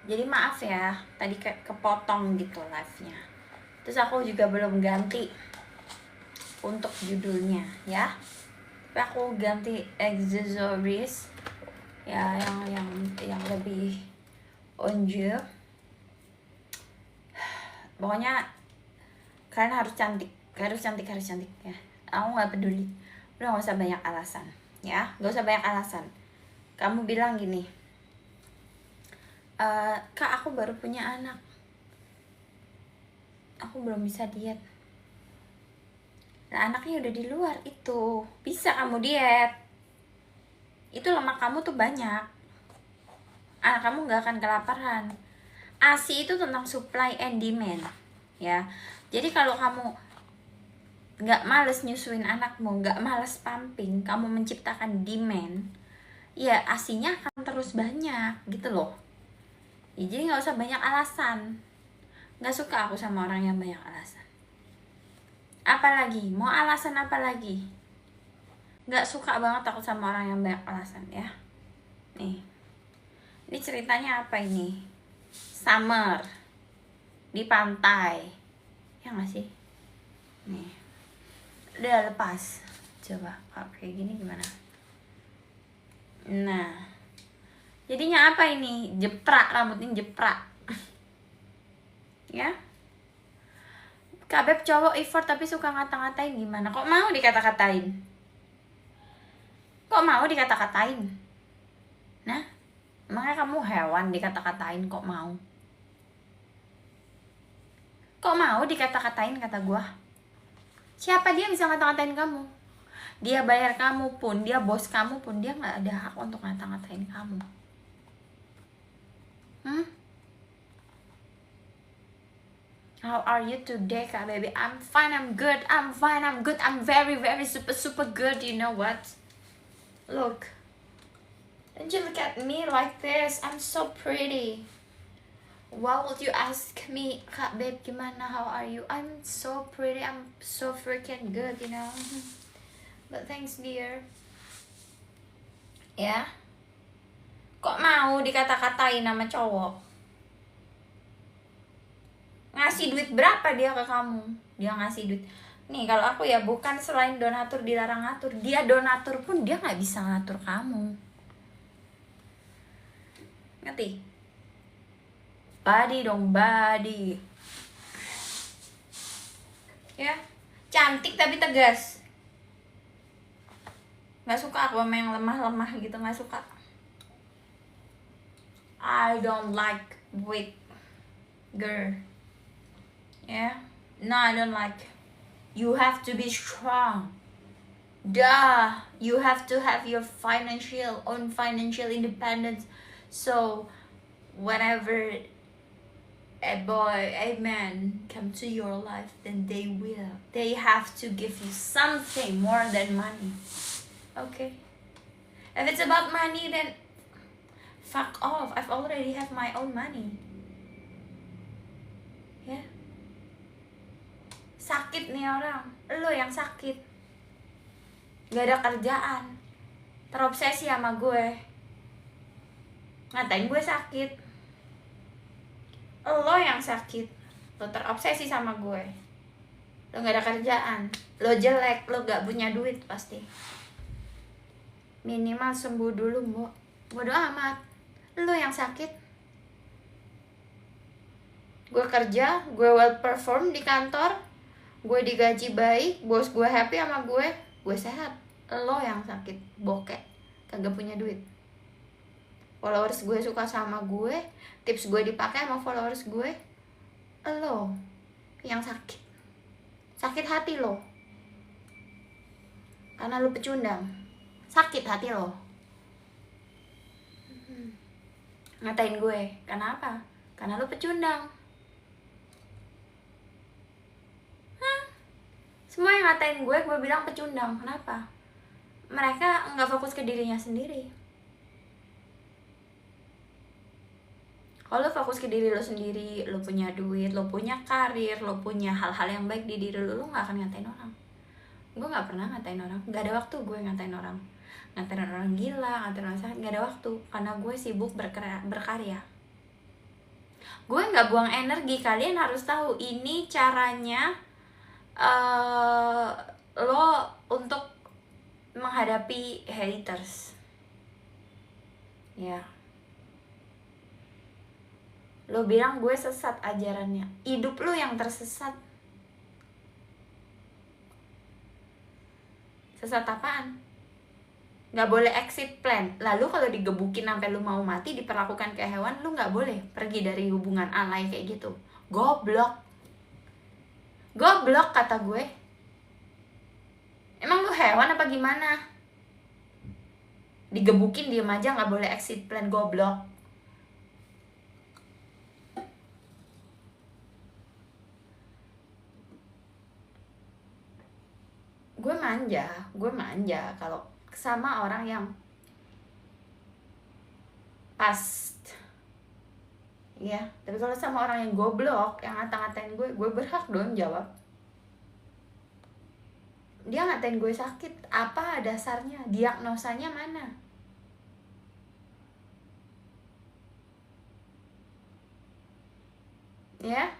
Jadi maaf ya, tadi kayak kepotong gitu live-nya. Terus aku juga belum ganti untuk judulnya ya. Tapi aku ganti accessories ya, yang lebih onje. Pokoknya kalian harus cantik ya. Aku nggak peduli. Udah nggak usah banyak alasan ya, nggak usah banyak alasan. Kamu bilang gini, Kak aku baru punya anak, aku belum bisa diet. Nah anaknya udah di luar, itu bisa kamu diet. Itu lemak kamu tuh banyak, anak kamu nggak akan kelaparan. ASI itu tentang supply and demand ya. Jadi kalau kamu nggak males nyusuin anakmu, nggak males pumping, kamu menciptakan demand, ya ASInya akan terus banyak gitu loh ya. Jadi nggak usah banyak alasan. Nggak suka aku sama orang yang banyak alasan. Apalagi mau alasan apa lagi? Nggak suka banget aku sama orang yang banyak alasan ya. Nih, ini ceritanya apa ini? Summer di pantai, ya nggak sih? Nih, udah lepas. Coba kalau kayak gini gimana? Nah, jadinya apa ini? Jeprak, rambutnya jeprak. Ya, Kak Beb cowok effort tapi suka ngata-ngatain gimana? Kok mau dikata-katain? Kok mau dikata-katain? Nah, emangnya kamu hewan dikata-katain kok mau? Kok mau dikata-katain kata gua? Siapa dia bisa ngata-ngatain kamu? Dia bayar kamu pun, dia bos kamu pun, dia gak ada hak untuk ngata-ngatain kamu. How are you today, Kak Baby? I'm fine, I'm good, I'm fine, I'm good, I'm very, very super good, you know what? Look. Don't you look at me like this? I'm so pretty. Why would you ask me, Kak Babe, gimana, how are you? I'm so pretty, I'm so freaking good, you know. But thanks, dear. Ya, kok mau dikata-katain sama cowok? Ngasih duit berapa dia ke kamu? Dia ngasih duit. Nih, kalau aku ya bukan selain donatur dilarang ngatur. Dia donatur pun dia nggak bisa ngatur kamu. Ngerti? Body dong, body. Ya, cantik tapi tegas. Nggak suka aku sama yang lemah-lemah gitu, nggak suka. I don't like weak girl. Yeah, no, I don't like. You have to be strong. Duh, you have to have your own financial independence. So, whenever a boy, a man come to your life, then they have to give you something more than money. Okay, if it's about money, then fuck off. I've already have my own money. Ya, sakit nih orang, lo yang sakit, gak ada kerjaan, terobsesi sama gue, ngatain gue sakit. Lo yang sakit, lo terobsesi sama gue, lo gak ada kerjaan, lo jelek, lo gak punya duit pasti. Minimal sembuh dulu, Mbok. Bodo amat. Lo yang sakit. Gue kerja, gue well perform di kantor, gue digaji baik, bos gue happy sama gue sehat. Lo yang sakit, bokek, kagak punya duit. Followers gue suka sama gue, tips gue dipakai sama followers gue. Lo yang sakit. Sakit hati lo. Karena lo pecundang. Sakit hati lo. Ngatain gue, kenapa? Karena lo pecundang. Semua yang ngatain gue bilang pecundang. Kenapa? Mereka nggak fokus ke dirinya sendiri. Kalau lo fokus ke diri lo sendiri, lo punya duit, lo punya karir, lo punya hal-hal yang baik di diri lo nggak akan ngatain orang. Gue nggak pernah ngatain orang, nggak ada waktu gue ngatain orang gila, ngatain orang sehat, nggak ada waktu, karena gue sibuk berkarya. Gue nggak buang energi. Kalian harus tahu ini caranya lo untuk menghadapi haters. Ya. Lo bilang gue sesat ajarannya. Hidup lo yang tersesat. Sesat apaan? Gak boleh exit plan. Lalu kalau digebukin sampai lu mau mati, diperlakukan kayak hewan, lu gak boleh pergi dari hubungan alay kayak gitu. Goblok. Goblok kata gue. Emang lu hewan apa gimana? Digebukin diem aja, gak boleh exit plan. Goblok. Gue manja kalau sama orang yang pas. Ya, tapi kalau sama orang yang goblok, yang ngata-ngatain gue berhak dong jawab. Dia ngatain gue sakit, apa dasarnya? Diagnosanya mana? Ya,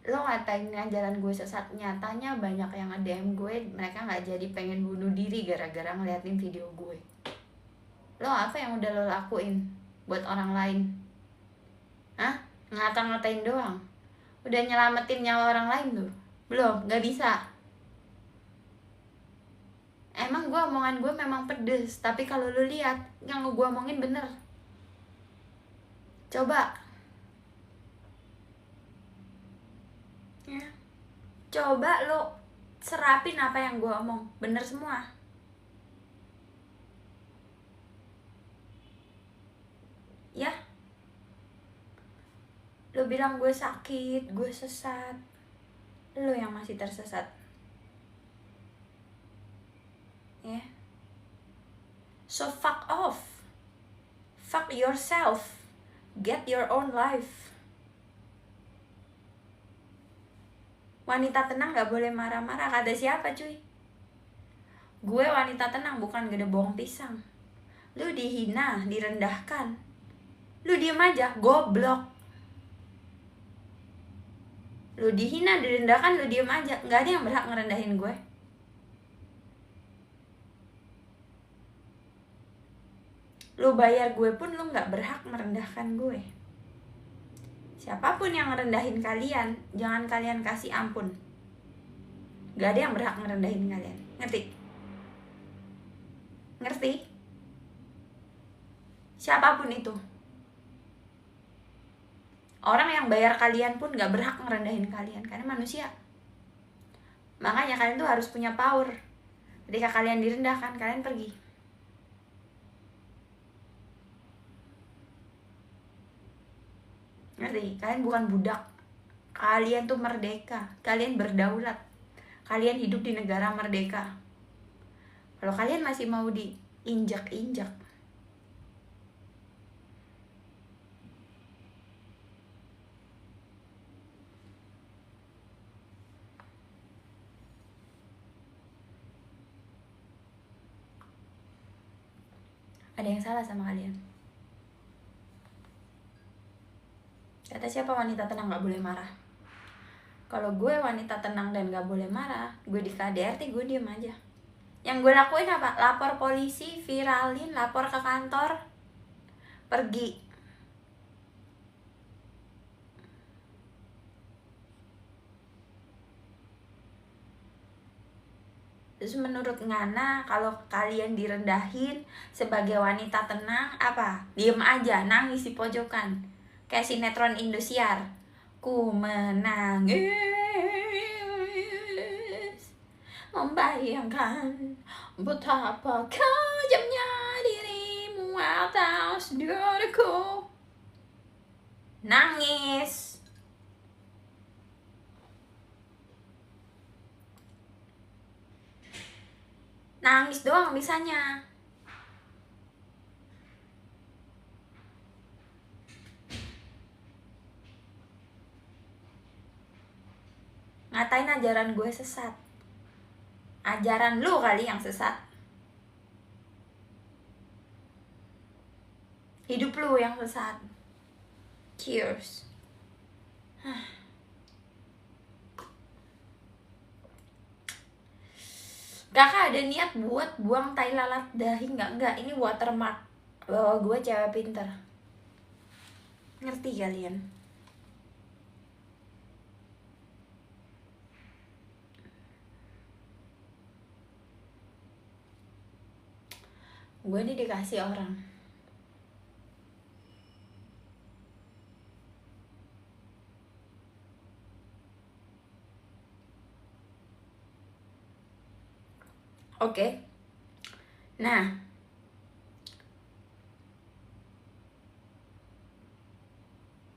lo ngatain ajaran gue sesat, nyatanya banyak yang nge-DM gue, mereka gak jadi pengen bunuh diri gara-gara ngeliatin video gue. Lo apa yang udah lo lakuin buat orang lain? Hah? Ngata-ngatain doang? Udah nyelamatin nyawa orang lain lo? Belum, gak bisa. Emang omongan gue memang pedes, tapi kalau lo lihat yang gue omongin bener. Coba. Ya. Coba lo serapin apa yang gue omong, bener semua. Ya. Lo bilang gue sakit, gue sesat. Lo yang masih tersesat. Ya. So fuck off. Fuck yourself. Get your own life. Wanita tenang gak boleh marah-marah. Kata siapa cuy? Gue wanita tenang, bukan gede bohong pisang. Lu dihina, direndahkan, lu diem aja, goblok. Lu dihina, direndahkan, lu diem aja. Gak ada yang berhak ngerendahin gue. Lu bayar gue pun lu gak berhak merendahkan gue. Siapapun yang ngerendahin kalian, jangan kalian kasih ampun. Gak ada yang berhak ngerendahin kalian. Ngerti? Ngerti? Siapapun itu. Orang yang bayar kalian pun gak berhak ngerendahin kalian. Karena manusia. Makanya kalian tuh harus punya power. Ketika kalian direndahkan, kalian pergi. Ngerti? Kalian bukan budak. Kalian tuh merdeka. Kalian berdaulat. Kalian hidup di negara merdeka. Kalau kalian masih mau diinjak-injak, ada yang salah sama kalian. Kata siapa wanita tenang gak boleh marah? Kalau gue wanita tenang dan gak boleh marah, gue di KDRT gue diem aja. Yang gue lakuin apa? Lapor polisi, viralin, lapor ke kantor, pergi. Terus menurut Ngana, kalau kalian direndahin sebagai wanita tenang, apa? Diem aja, nangis di pojokan. Kayak sinetron Indosiar. Ku menangis membayangkan betapa kejamnya dirimu atas diriku. Nangis. Nangis doang bisanya. Ngatain ajaran gue sesat. Ajaran lu kali yang sesat. Hidup lu yang sesat. Cheers. Kakak ada niat buat buang tai lalat dahi nggak? Enggak, ini watermark bahwa gue cewek pinter. Ngerti kalian? Gue ini dikasih orang. Oke. Nah,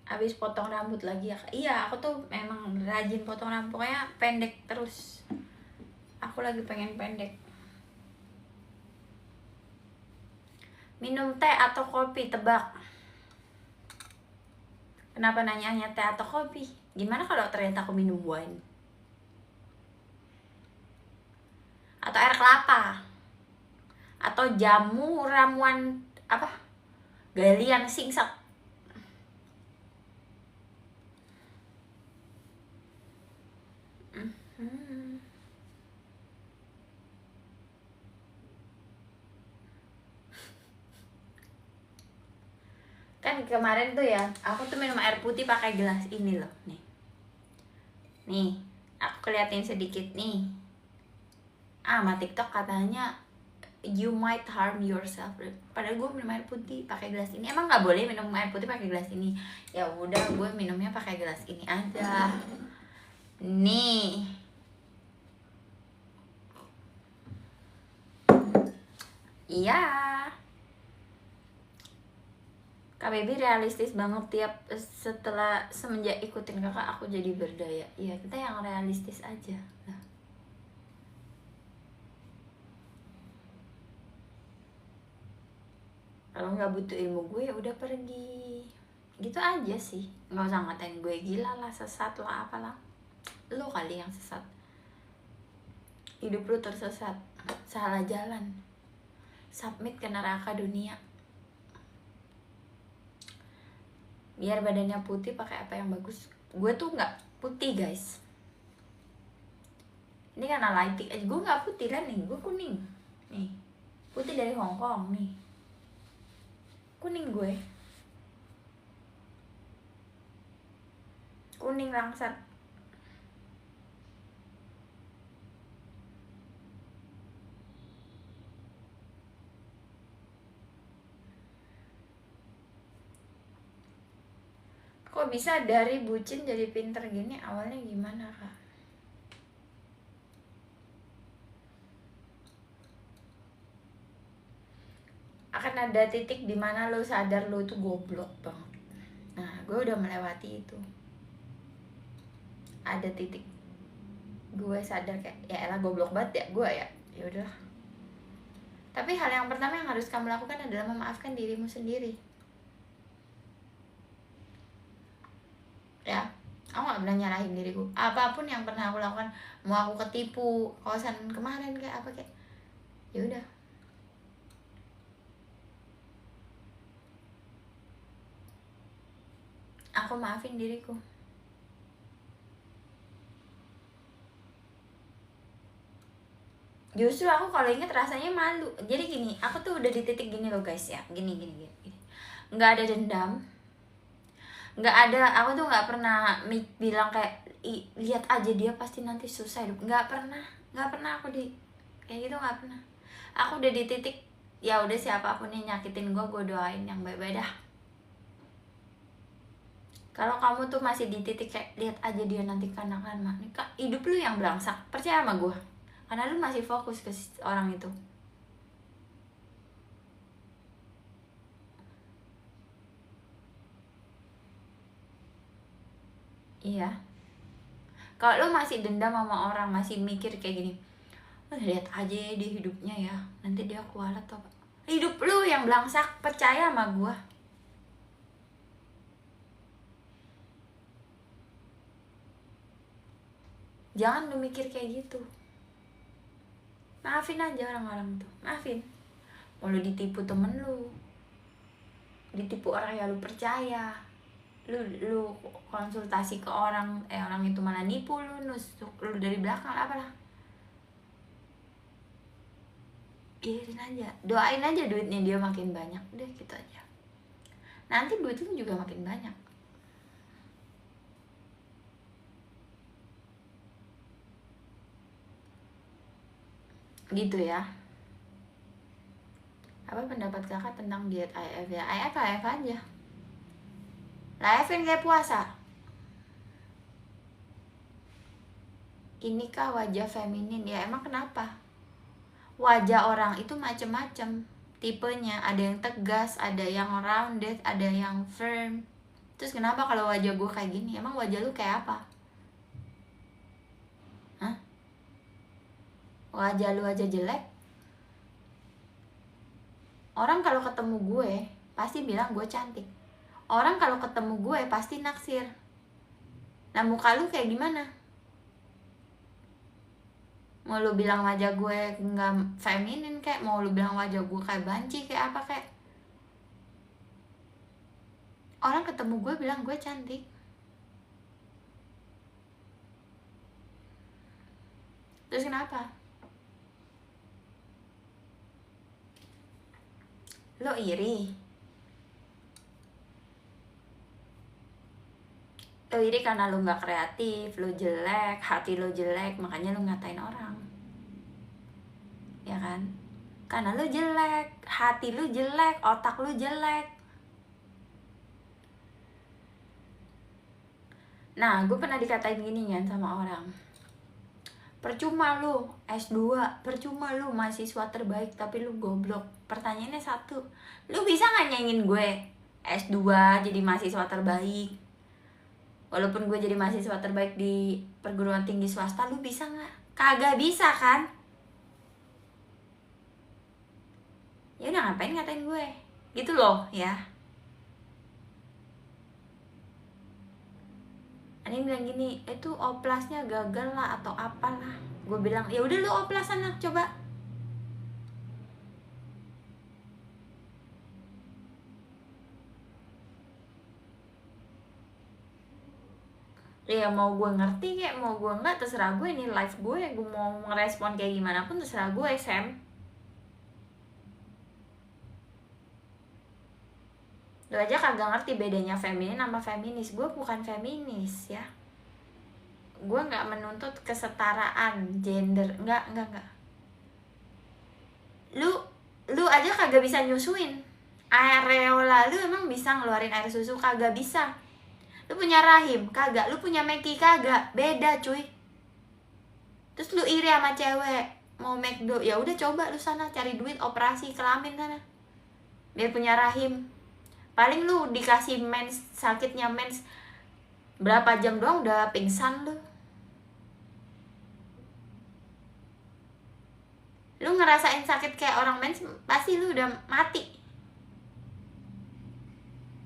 habis potong rambut lagi ya. Iya, aku tuh memang rajin potong rambut, pokoknya pendek terus. Aku lagi pengen pendek. Minum teh atau kopi, tebak. Kenapa nanyanya teh atau kopi? Gimana kalau ternyata aku minum wine? Atau air kelapa? Atau jamu ramuan apa? Galian singsak. Kan kemarin tuh ya, aku tuh minum air putih pakai gelas ini loh, nih. Nih, aku keliatin sedikit nih. Sama TikTok katanya you might harm yourself. Padahal gue minum air putih pakai gelas ini. Emang nggak boleh minum air putih pakai gelas ini? Ya udah, gue minumnya pakai gelas ini aja. Nih. Iya. Kak Baby realistis banget tiap setelah semenjak ikutin kakak aku jadi berdaya. Iya, kita yang realistis aja. Nah. Kalau nggak butuh ilmu gue ya udah pergi. Gitu aja sih. Nggak usah ngatain gue gila lah, sesat lah, apalah. Lo kali yang sesat. Hidup lu tersesat, salah jalan. Submit ke neraka dunia. Biar badannya putih pakai apa yang bagus? Gue tuh nggak putih guys. Ini karena lighting aja. Gue nggak putih kan nih, gue kuning. Nih, putih dari Hong Kong nih. Kuning gue. Kuning langsat. Kok bisa dari bucin jadi pinter gini? Awalnya gimana kak? Akan ada titik dimana lo sadar lo itu goblok banget. Nah, gue udah melewati itu. Ada titik gue sadar kayak ya elah goblok banget ya gue ya. Ya udah. Tapi hal yang pertama yang harus kamu lakukan adalah memaafkan dirimu sendiri. Ya, aku gak pernah nyalahin diriku. Apapun yang pernah aku lakukan, mau aku ketipu kosan kemarin kayak apa kayak, ya udah. Aku maafin diriku. Justru aku kalau inget rasanya malu. Jadi gini, aku tuh udah di titik gini loh guys ya. Gini. Nggak ada dendam. Nggak ada, aku tuh nggak pernah bilang kayak lihat aja dia pasti nanti susah hidup. Nggak pernah aku di kayak gitu, nggak pernah. Aku udah di titik ya udah, siapapun yang nyakitin gue doain yang baik-baik dah. Kalau kamu tuh masih di titik kayak lihat aja dia nanti kanak-kanak, hidup lu yang belangsak, percaya sama gue, karena lu masih fokus ke orang itu. Iya. Kalau lu masih dendam sama orang, masih mikir kayak gini, lihat aja dia hidupnya ya, nanti dia kualat atau apa. Hidup lu yang belangsak, percaya sama gue. Jangan lu mikir kayak gitu. Maafin aja orang-orang tuh, maafin. Mau lu ditipu temen lu, ditipu orang ya lu percaya. Lu konsultasi ke orang, orang itu malah nipu lu, nusuk lu dari belakang, apalah. Biarin aja, doain aja duitnya dia makin banyak, udah gitu aja. Nanti duit lu juga makin banyak. Gitu ya. Apa pendapat kakak tentang diet IF ya? IF aja. IF kan kayak puasa. Inikah wajah feminin? Ya emang kenapa? Wajah orang itu macem-macem tipenya, ada yang tegas, ada yang rounded, ada yang firm. Terus kenapa kalau wajah gue kayak gini? Emang wajah lu kayak apa? Hah? Wajah lu aja jelek? Orang kalau ketemu gue pasti bilang gue cantik. Orang kalau ketemu gue pasti naksir. Nah muka lu kayak gimana? Mau lu bilang wajah gue nggak feminin kayak, mau lu bilang wajah gue kayak banci kayak apa kayak, orang ketemu gue bilang gue cantik. Terus kenapa? Lo iri? Lo iri karena lo gak kreatif, lo jelek, hati lo jelek, makanya lo ngatain orang. Ya kan? Karena lo jelek, hati lo jelek, otak lo jelek. Nah, gue pernah dikatain gini kan sama orang. Percuma lu S2, percuma lu mahasiswa terbaik tapi lu goblok. Pertanyaannya satu, lu bisa gak nyanyiin gue S2 jadi mahasiswa terbaik? Walaupun gue jadi mahasiswa terbaik di perguruan tinggi swasta, lu bisa gak? Kagak bisa kan? Ya udah ngapain ngatain gue? Gitu loh ya. Ada yang bilang gini, itu oplasnya gagal lah atau apalah. Gue bilang, ya udah lu oplas sana coba. Ya mau gue ngerti kayak mau gue enggak terserah gue, ini live gue mau ngerespon kayak gimana pun terserah gue, Sam. Lu aja kagak ngerti bedanya feminin sama feminis. Gue bukan feminis ya. Gue gak menuntut kesetaraan gender, enggak. Lu aja kagak bisa nyusuin. Areola lu emang bisa ngeluarin air susu? Kagak bisa. Lu punya rahim? Kagak. Lu punya Meki? Kagak. Beda cuy. Terus lu iri sama cewek mau McDo, ya udah coba lu sana cari duit operasi kelamin sana biar punya rahim. Paling lu dikasih mens, sakitnya mens berapa jam doang udah pingsan lu. Lu ngerasain sakit kayak orang mens pasti lu udah mati.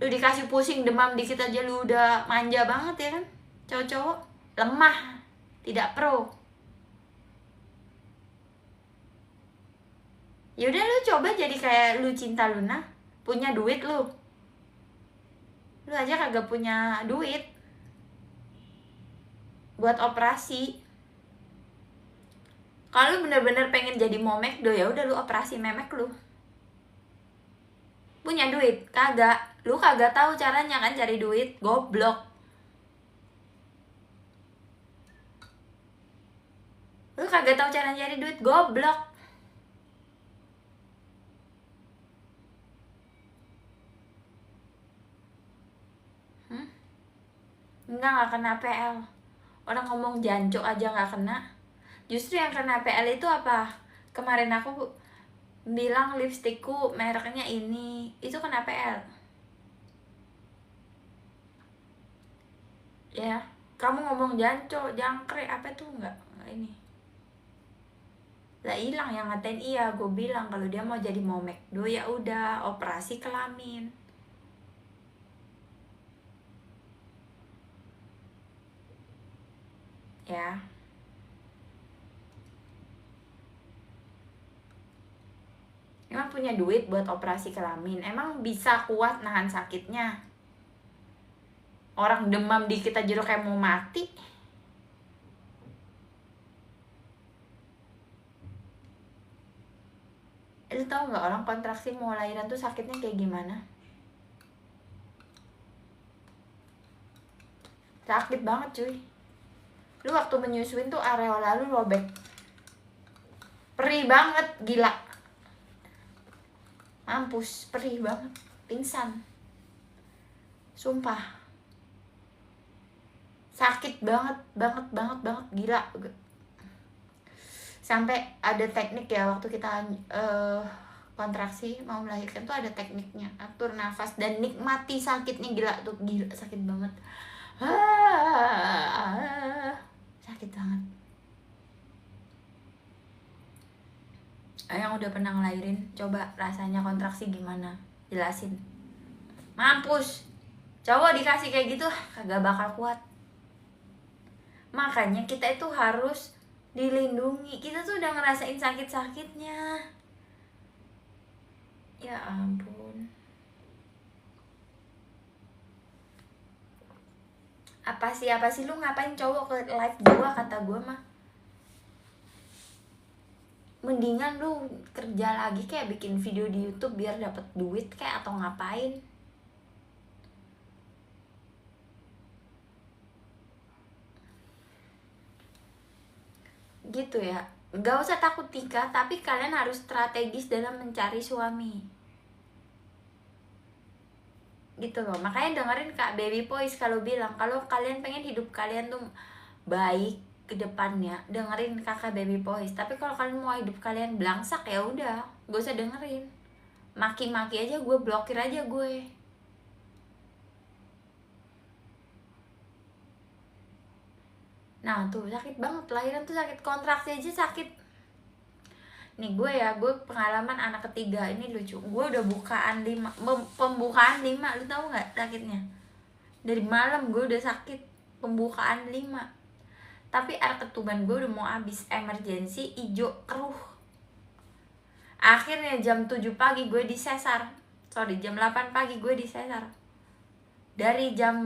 Lu dikasih pusing demam dikit aja lu udah manja banget ya kan. Cowok-cowok lemah, tidak pro. Yaudah lu coba jadi kayak lu Cinta Luna, punya duit lu aja kagak punya duit buat operasi. Kalau lu bener-bener pengen jadi momek do, ya udah lu operasi memek lu. Punya duit? Kagak. Lu kagak tahu caranya kan cari duit, goblok. Lu kagak tahu cara cari duit, goblok. Enggak kena PL. Orang ngomong jancok aja gak kena. Justru yang kena PL itu apa? Kemarin aku bilang lipstikku mereknya ini, itu kena PL. Ya, kamu ngomong jancok, jangkrik apa tuh enggak ini. Lah hilang yang ngatain iya, gue bilang kalau dia mau jadi momek do ya udah operasi kelamin. Ya. emang punya duit buat operasi kelamin, emang bisa kuat nahan sakitnya? Orang demam dikit aja udah kayak mau mati. Lu tau gak orang kontraksi mau lahiran tuh sakitnya kayak gimana? Sakit banget cuy. Lu waktu menyusuin tuh areola lu robek. Perih banget, gila. Mampus, perih banget. Pingsan. Sumpah. Sakit banget, banget, gila. Sampai ada teknik ya waktu kita kontraksi mau melahirkan tuh ada tekniknya. Atur nafas dan nikmati sakitnya, gila tuh, gila sakit banget. Sakit banget. Yang udah pernah ngelahirin, coba rasanya kontraksi gimana, jelasin. Mampus. Cowok dikasih kayak gitu kagak bakal kuat. Makanya kita itu harus dilindungi. Kita tuh udah ngerasain sakit-sakitnya. Ya ampun. Apa sih lu ngapain cowok ke live gua, kata gua mah. Mendingan lu kerja lagi kayak bikin video di YouTube biar dapet duit kayak, atau ngapain. Gitu ya. Gak usah takut nikah, tapi kalian harus strategis dalam mencari suami. Gitu loh. Makanya dengerin Kak Baby Boys kalau bilang kalau kalian pengen hidup kalian tuh baik ke depannya, dengerin kakak Baby Boys. Tapi kalau kalian mau hidup kalian belangsak, ya udah, gak usah dengerin. Maki-maki aja gue, blokir aja gue. Nah tuh sakit banget, lahiran tuh sakit, kontraksi aja sakit. Nih gue pengalaman anak ketiga ini lucu. Gue udah pembukaan 5, lu tahu nggak sakitnya? Dari malam gue udah sakit, pembukaan 5. Tapi air ketuban gue udah mau habis, emergency, ijo, keruh. Akhirnya jam 7 pagi gue disesar. Jam 8 pagi gue disesar. Dari jam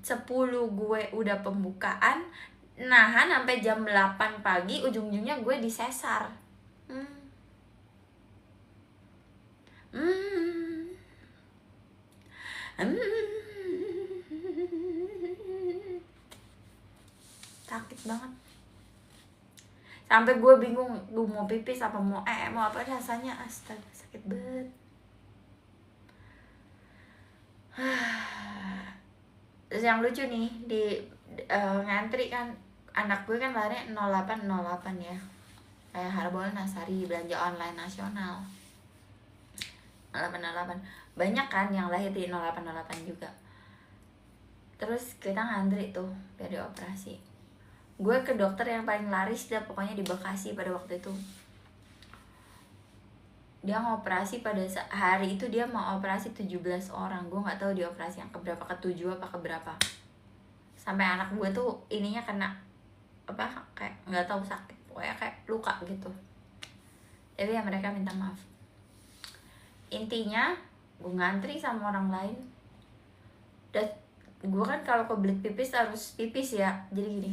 10 gue udah pembukaan, nahan sampai jam 8 pagi, ujung-ujungnya gue disesar. Sakit banget. Sampai gue bingung, gue mau pipis apa mau apa rasanya, astaga sakit banget. Terus yang lucu nih di ngantri kan, anak gue kan lahirnya 08 ya, kayak Harbolnas, hari belanja online nasional 08 banyak kan yang lahir di 08 juga. Terus kita ngantri tuh biar dioperasi. Gue ke dokter yang paling laris dah pokoknya di Bekasi pada waktu itu. Dia ngoperasi pada hari itu, dia mau operasi 17 orang. Gue gak tahu dia operasi yang keberapa, ke-7 apa keberapa. Sampai anak gue tuh ininya kena apa, kayak gak tahu sakit, pokoknya kayak luka gitu. Jadi ya mereka minta maaf. Intinya gue ngantri sama orang lain. Dan gue kan kalau kebelet pipis harus pipis ya, jadi gini,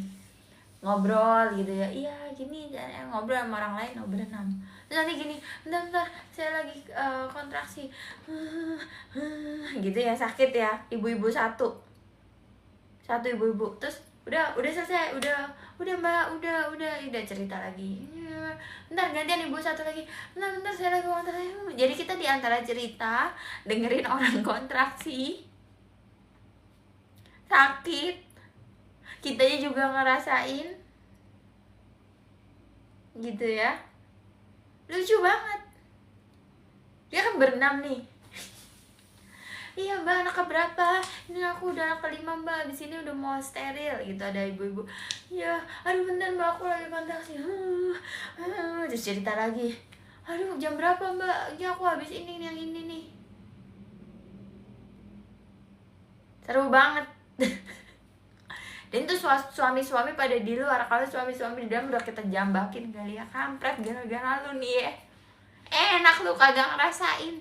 ngobrol gitu ya, iya gini, ngobrol sama orang lain, berenam. Terus nanti gini, bentar saya lagi kontraksi gitu ya, sakit ya, ibu-ibu satu ibu-ibu. Terus udah selesai, udah mbak, udah cerita lagi, bentar gantian ibu satu lagi, bentar saya lagi kontraksi. Jadi kita diantara cerita dengerin orang kontraksi sakit, kitanya juga ngerasain gitu ya. Lucu banget. Dia kan berenam nih. Iya mbak, anak keberapa? Ini aku udah anak kelima mbak, abis ini udah mau steril gitu. Ada ibu-ibu, ya aduh bentar mbak, aku lagi kontraksi. Terus cerita lagi, aduh jam berapa mbak? Ya aku habis ini yang ini nih. Seru banget. Dan itu suami-suami pada di luar. Kalau suami-suami di dalam udah kita jambakin kali ya, kampret gara-gara lu nih ya. Enak lu kagak ngerasain.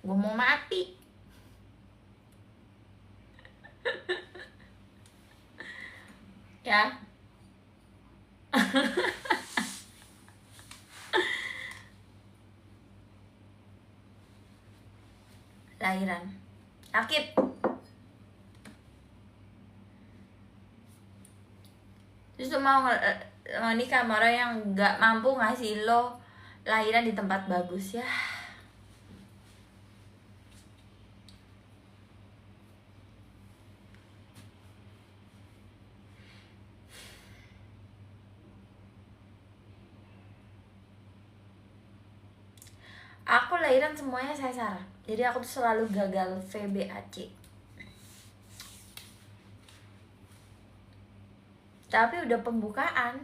Gue mau mati. Ya. Lahiran sakit. Terus lu mau nikah sama orang yang gak mampu ngasih lo lahiran di tempat bagus ya. Aku lahiran semuanya sesar. Jadi aku tuh selalu gagal VBAC. Tapi udah pembukaan.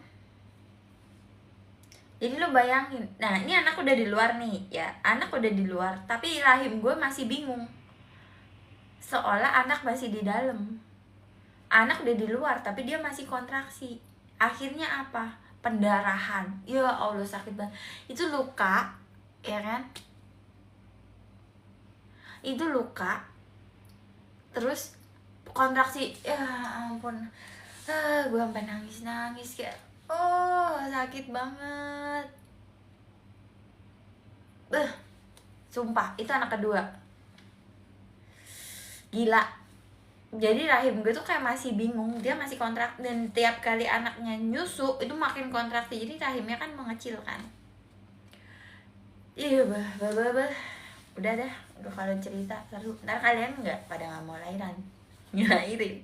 Jadi lo bayangin. Nah, ini anak udah di luar nih, ya. Anak udah di luar, tapi rahim gue masih bingung. Seolah anak masih di dalam. Anak udah di luar, tapi dia masih kontraksi. Akhirnya apa? Pendarahan. Ya Allah, sakit banget. Itu luka, ya kan? Itu luka. Terus kontraksi, ya ampun. Gue sampai nangis kayak, oh sakit banget. Sumpah, itu anak kedua. Gila. Jadi rahim gue tuh kayak masih bingung, dia masih kontrak, dan tiap kali anaknya nyusu itu makin kontraksi, jadi rahimnya kan mengecil kan. Iya udah dah, udah kalau cerita seru. Ntar kalian nggak pada nggak mau lahiran, ngelahirin.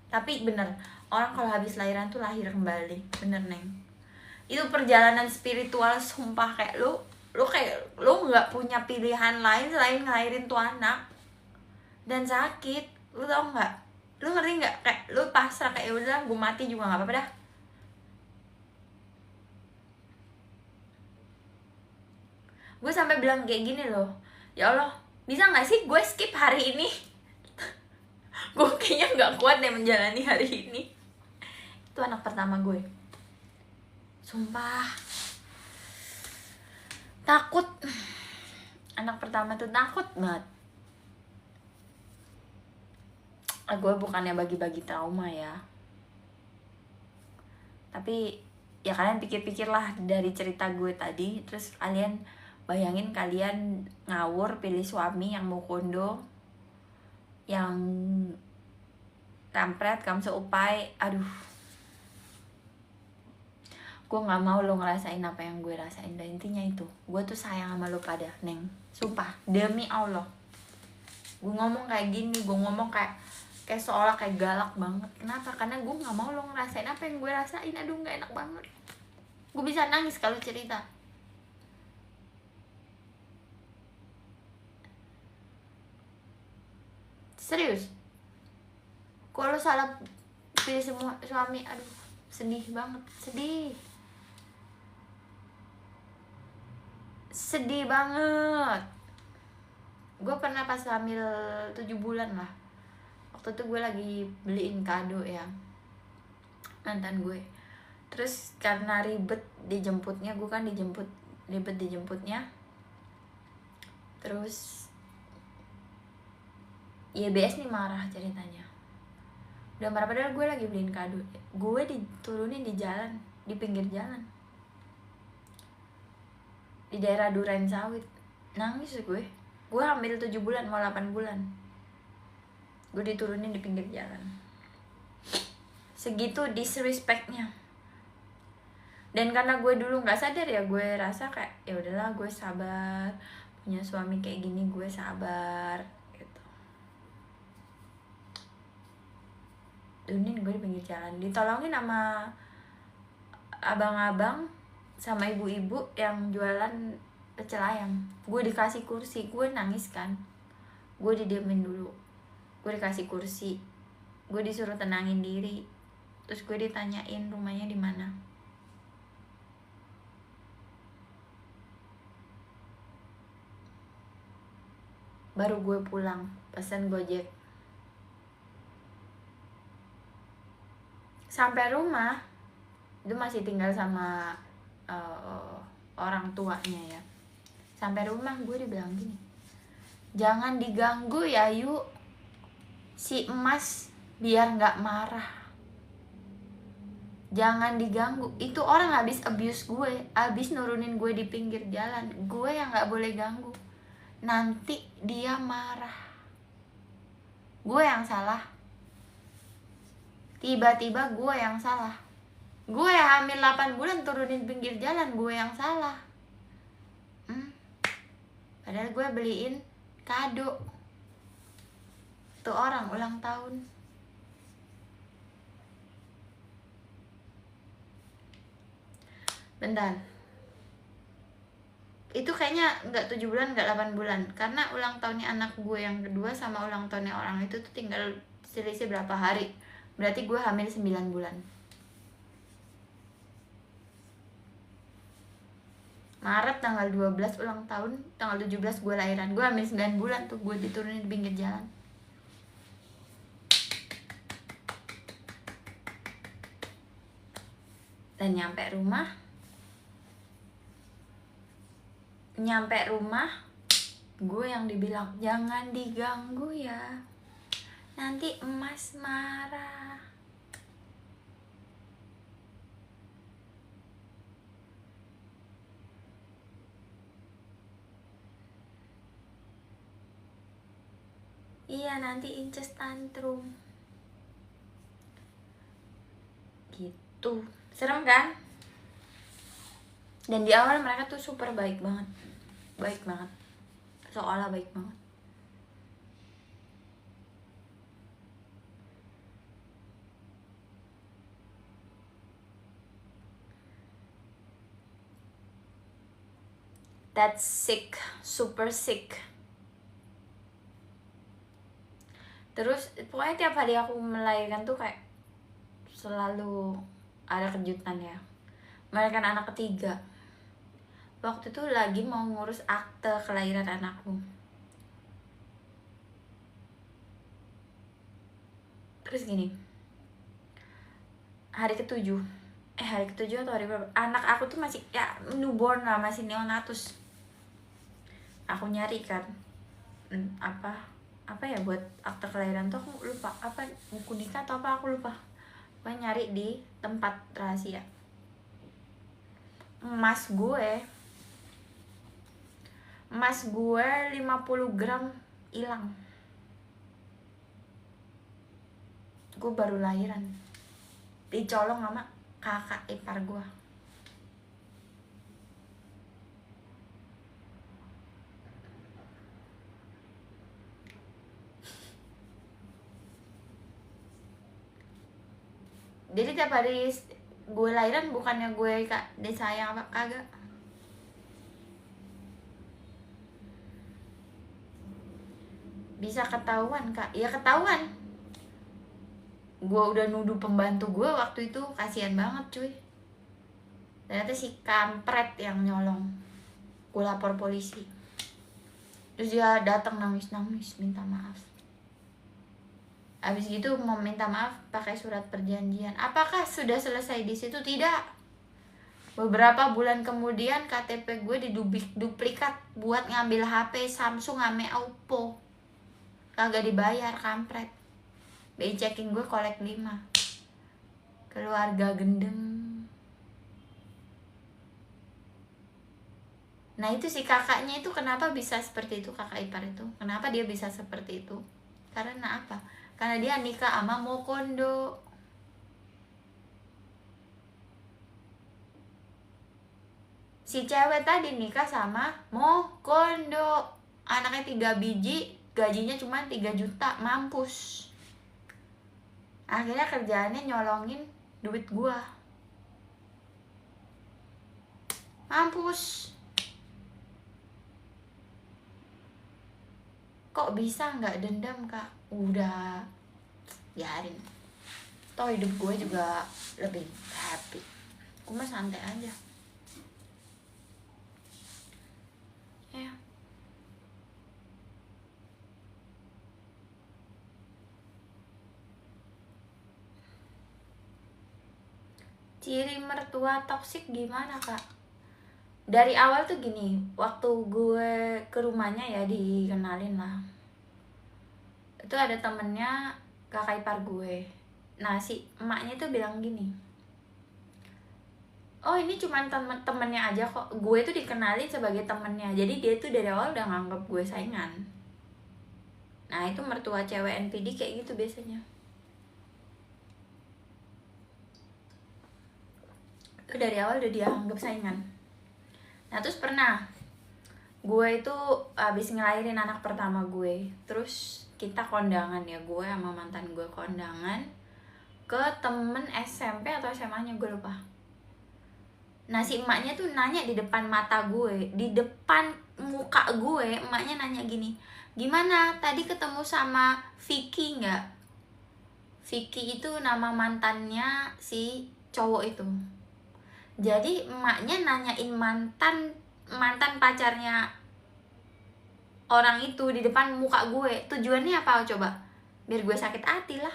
Tapi bener, orang kalau habis lahiran tuh lahir kembali, bener Neng. Itu perjalanan spiritual, sumpah. Kayak lu kayak lu nggak punya pilihan lain selain ngelahirin tuh anak. Dan sakit, lu tau nggak? Lu ngerti nggak? Kayak lu pasrah, kayak udah gue mati juga nggak apa-apa dah. Gue sampai bilang kayak gini loh, ya Allah, bisa nggak sih gue skip hari ini? Gue kayaknya nggak kuat deh menjalani hari ini. Itu anak pertama gue, sumpah takut. Anak pertama tuh takut banget. Gue bukannya bagi-bagi trauma ya, tapi ya kalian pikir-pikirlah dari cerita gue tadi. Terus kalian bayangin, kalian ngawur pilih suami yang mau kondo, yang kampret, kamu seupai. Aduh, gue nggak mau lo ngerasain apa yang gue rasain. Dan intinya itu, gue tuh sayang sama lo pada Neng, sumpah demi Allah. Gue ngomong kayak gini, gue ngomong kayak seolah kayak galak banget. Kenapa? Karena gue nggak mau lo ngerasain apa yang gue rasain. Aduh, nggak enak banget. Gue bisa nangis kalau cerita. Serius. Kalau salah pilih semua suami, aduh sedih banget, sedih banget. Gue pernah pas hamil 7 bulan lah, waktu itu gue lagi beliin kado ya mantan gue. Terus karena ribet dijemputnya, gue kan ribet dijemputnya. Terus YBS nih marah ceritanya. Udah marah padahal gue lagi beliin kado. Gue diturunin di jalan, di pinggir jalan, di daerah Duren Sawit. Nangis gue hamil 7 bulan mau 8 bulan. Gue diturunin di pinggir jalan. Segitu disrespectnya. Dan karena gue dulu nggak sadar ya, gue rasa kayak ya udahlah, gue sabar, punya suami kayak gini gue sabar gitu. Turunin gue di pinggir jalan, ditolongin sama abang-abang sama ibu-ibu yang jualan pecel ayam. Gue dikasih kursi, gue nangis kan. Gue didiemin dulu, gue dikasih kursi, gue disuruh tenangin diri. Terus gue ditanyain rumahnya di mana. Baru gue pulang, pesan Gojek. Sampai rumah itu masih tinggal sama orang tuanya ya. Sampai rumah gue dibilang gini, jangan diganggu ya yuk si emas biar gak marah. Jangan diganggu. Itu orang habis abuse gue, habis nurunin gue di pinggir jalan. Gue yang gak boleh ganggu, nanti dia marah. Gue yang salah. Tiba-tiba gue yang salah. Gue hamil 8 bulan turunin pinggir jalan, gue yang salah. Padahal gue beliin kado tuh orang ulang tahun. Bentar, itu kayaknya nggak 7 bulan, nggak 8 bulan, karena ulang tahunnya anak gue yang kedua sama ulang tahunnya orang itu tuh tinggal selisih berapa hari. Berarti gue hamil 9 bulan. Maret tanggal 12 ulang tahun, tanggal 17 gue lahiran. Gue hamil 9 bulan tuh, gue diturunin di pinggir jalan. Dan nyampe rumah gue yang dibilang jangan diganggu ya, nanti emas marah. Iya, nanti Inces tantrum gitu. Serem kan? Dan di awal mereka tuh super baik banget, seolah baik banget. That's sick, super sick. Terus pokoknya tiap hari aku melahirkan tuh kayak selalu ada kejutan ya. Melahirkan anak ketiga, waktu itu lagi mau ngurus akte kelahiran anakku. Terus gini, hari ketujuh atau hari berapa, anak aku tuh masih ya newborn lah, masih neonatus. Aku nyari kan apa ya buat akte kelahiran tuh, aku lupa apa, buku nikah atau apa, aku lupa. Gue nyari di tempat rahasia. Emas gue 50 gram hilang. Gue baru lahiran, dicolong sama kakak ipar gue. Jadi tiap hari gue lahiran, bukannya gue disayang apa kagak. Bisa ketahuan kak, ya ketahuan. Gue udah nuduh pembantu gue waktu itu, kasihan banget cuy. Ternyata si kampret yang nyolong. Gue lapor polisi. Terus dia datang nangis minta maaf. Abis gitu mau minta maaf pakai surat perjanjian. Apakah sudah selesai di situ? Tidak. Beberapa bulan kemudian KTP gue diduplikat buat ngambil HP Samsung ame Oppo. Kagak dibayar, kampret. BI checking gue kolek 5. Keluarga gendeng. Nah itu si kakaknya itu kenapa bisa seperti itu, kakak ipar itu. Kenapa dia bisa seperti itu? Karena apa? Karena dia nikah sama Mokondo. Si cewek tadi nikah sama Mokondo. Anaknya 3 biji, gajinya cuma 3 juta, mampus. Akhirnya kerjaannya nyolongin duit gua. Mampus. Kok bisa nggak dendam kak? Udah, biarin. Toh hidup gue juga lebih happy. Gue mah santai aja. Ya. Ciri mertua toksik gimana kak? Dari awal tuh gini, waktu gue ke rumahnya ya dikenalin lah, itu ada temennya kakak ipar gue. Nah si emaknya tuh bilang gini, oh ini cuma temennya aja kok, gue tuh dikenalin sebagai temennya, jadi dia tuh dari awal udah nganggep gue saingan. Nah itu mertua cewek NPD kayak gitu biasanya, itu dari awal udah dia anggap saingan. Nah terus pernah gue itu abis ngelahirin anak pertama gue, terus kita kondangan ya, gue sama mantan gue kondangan ke temen SMP atau SMA nya gue lupa. Nah si emaknya tuh nanya di depan mata gue, di depan muka gue, emaknya nanya gini, gimana tadi ketemu sama Vicky nggak? Vicky itu nama mantannya si cowok itu. Jadi emaknya nanyain mantan pacarnya orang itu di depan muka gue. Tujuannya apa coba? Biar gue sakit hati lah.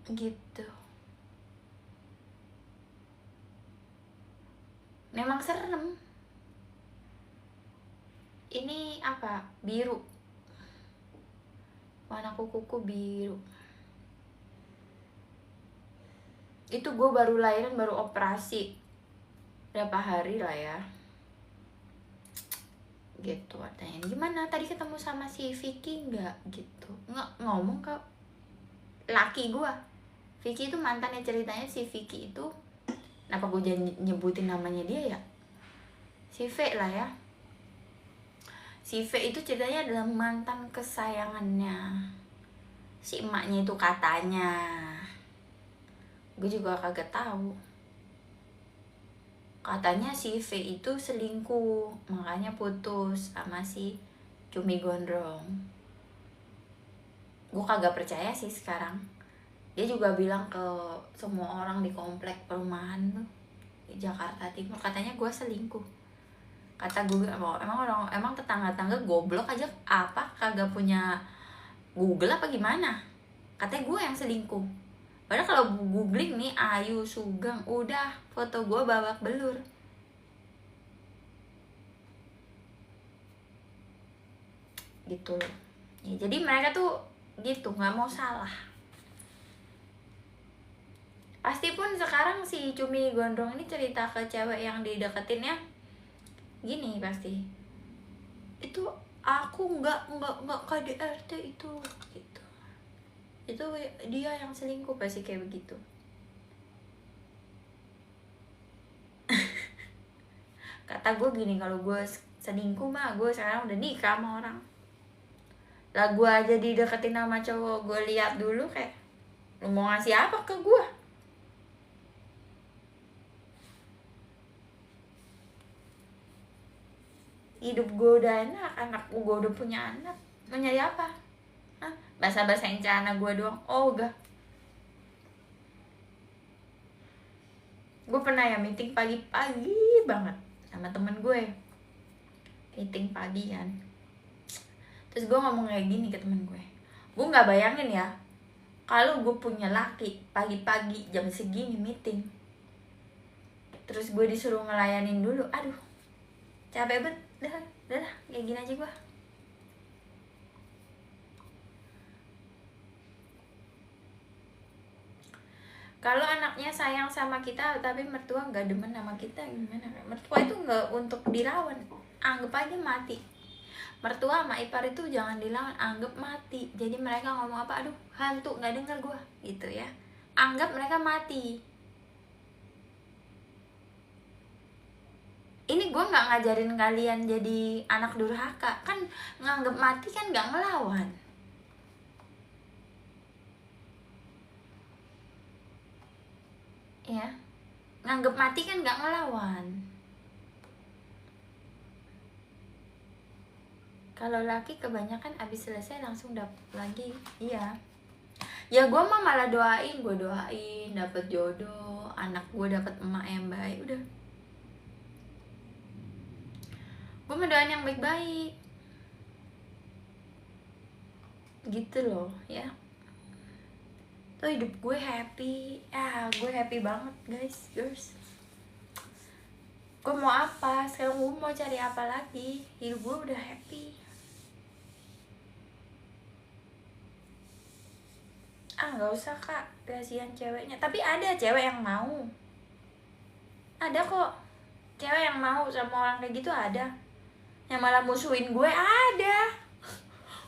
Gitu. Memang serem. Ini apa? Biru. Warna kukuku biru. Itu gue baru lahiran, baru operasi berapa hari lah ya. Gitu katanya, gimana tadi ketemu sama si Vicky nggak? Gitu. Ngomong ke laki gue, Vicky itu mantannya, ceritanya si Vicky itu, kenapa gue jangan nyebutin namanya dia ya, si V lah ya. Si V itu ceritanya adalah mantan kesayangannya si emaknya itu katanya. Gue juga kagak tahu. Katanya si V itu selingkuh, makanya putus sama si Cumi Gondrong. Gue kagak percaya sih sekarang. Dia juga bilang ke semua orang di komplek perumahan tuh di Jakarta Timur, katanya gue selingkuh. Kata gue, emang tetangga-tangga goblok aja apa, kagak punya Google apa gimana? Katanya gue yang selingkuh. Padahal kalau googling nih Ayu Sugeng, udah foto gue babak belur. Gitu loh ya, jadi mereka tuh gitu, nggak mau salah. Pasti pun sekarang si Cumi Gondrong ini cerita ke cewek yang dideketinnya gini pasti, itu aku nggak KDRT itu gitu. Itu dia yang selingkuh pasti kayak begitu. Kata gue gini, kalau gue selingkuh mah gue sekarang udah nikah sama orang. Lah gue aja dideketin sama cowok, gue lihat dulu kayak, lu mau ngasih apa ke gue? Hidup gue udah enak, anak gue udah punya anak, mau nyari apa? Hah? Bahasa-basain celana gue doang? Oh enggak. Gue pernah ya meeting pagi-pagi banget sama temen gue, meeting pagi kan. Terus gue ngomong kayak gini ke temen gue nggak bayangin ya kalau gue punya laki pagi-pagi jam segini meeting, terus gue disuruh ngelayanin dulu, aduh capek banget. Udah kayak gini aja gue. Kalau anaknya sayang sama kita tapi mertua nggak demen sama kita, gimana? Mertua itu nggak untuk dilawan, anggap aja mati. Mertua sama ipar itu jangan dilawan, anggap mati. Jadi mereka ngomong apa, aduh hantu, nggak dengar gue gitu ya, anggap mereka mati. Ini gue nggak ngajarin kalian jadi anak durhaka, kan nganggap mati kan nggak ngelawan ya, nganggap mati kan nggak ngelawan. Kalau laki kebanyakan abis selesai langsung dapet lagi. Iya ya, gue mah malah doain, gue doain dapet jodoh, anak gue dapet emak yang baik, udah. Gue mendoain yang baik-baik gitu loh ya. tuh hidup gue happy. Gue happy banget guys, girls. Gue mau apa sekarang, gue mau cari apa lagi, hidup gue udah happy. Nggak usah kak, kasihan ceweknya. Tapi ada cewek yang mau, ada kok cewek yang mau sama orang kayak gitu, ada. Yang malah musuhin gue ada.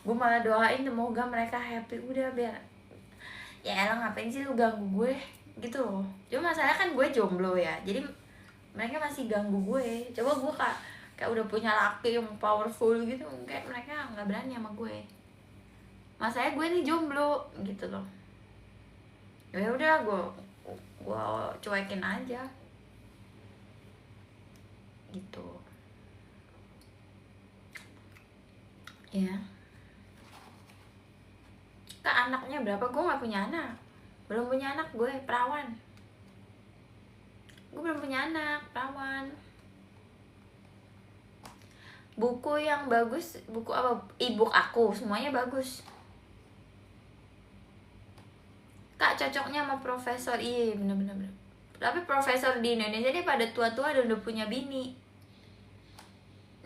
Gue malah doain semoga mereka happy, udah biar ya elah ngapain sih lu ganggu gue gitu loh. Cuma masalah kan gue jomblo ya, jadi mereka masih ganggu gue. Coba gue kayak udah punya laki yang powerful gitu, kayak mereka nggak berani sama gue. Masalahnya gue nih jomblo gitu loh. Ya udah gue cuekin aja gitu ya. Kak anaknya berapa? Gue nggak punya anak, belum punya anak, gue perawan. Gue belum punya anak, perawan. Buku yang bagus, buku apa? E-book aku semuanya bagus. Kak cocoknya sama profesor, iya bener-bener. Tapi profesor di Indonesia dia pada tua-tua dan udah punya bini.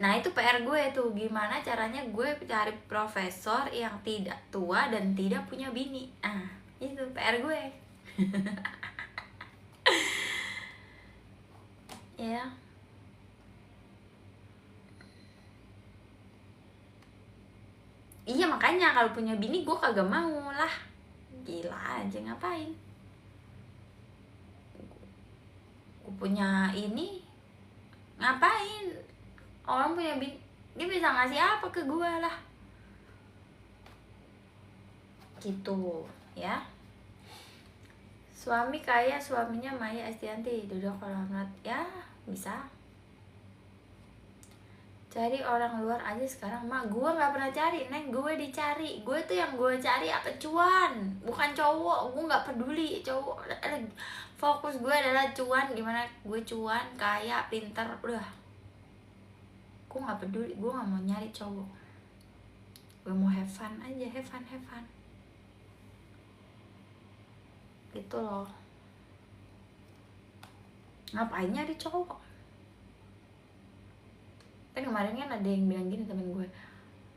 Nah itu PR gue tuh, gimana caranya gue cari profesor yang tidak tua dan tidak punya bini. Itu PR gue. Ya. Iya makanya kalau punya bini gue kagak mau lah. Gila aja ngapain. Gue punya ini ngapain. Orang punya bini, dia bisa ngasih apa ke gue lah. Gitu ya. Suami kaya, suaminya Maya Estianti, duduk hormat ya bisa. Cari orang luar aja sekarang mah. Gue nggak pernah cari, neng, gue dicari. Gue tuh yang gue cari apa, cuan, bukan cowok. Gue nggak peduli cowok, fokus gue adalah cuan. Gimana gue cuan, kaya, pinter, udah. Gue nggak peduli, gue nggak mau nyari cowok. Gue mau have fun aja, have fun gitu loh. Ngapain nyari cowok? Kan kemarin kan ada yang bilang gini temen gue,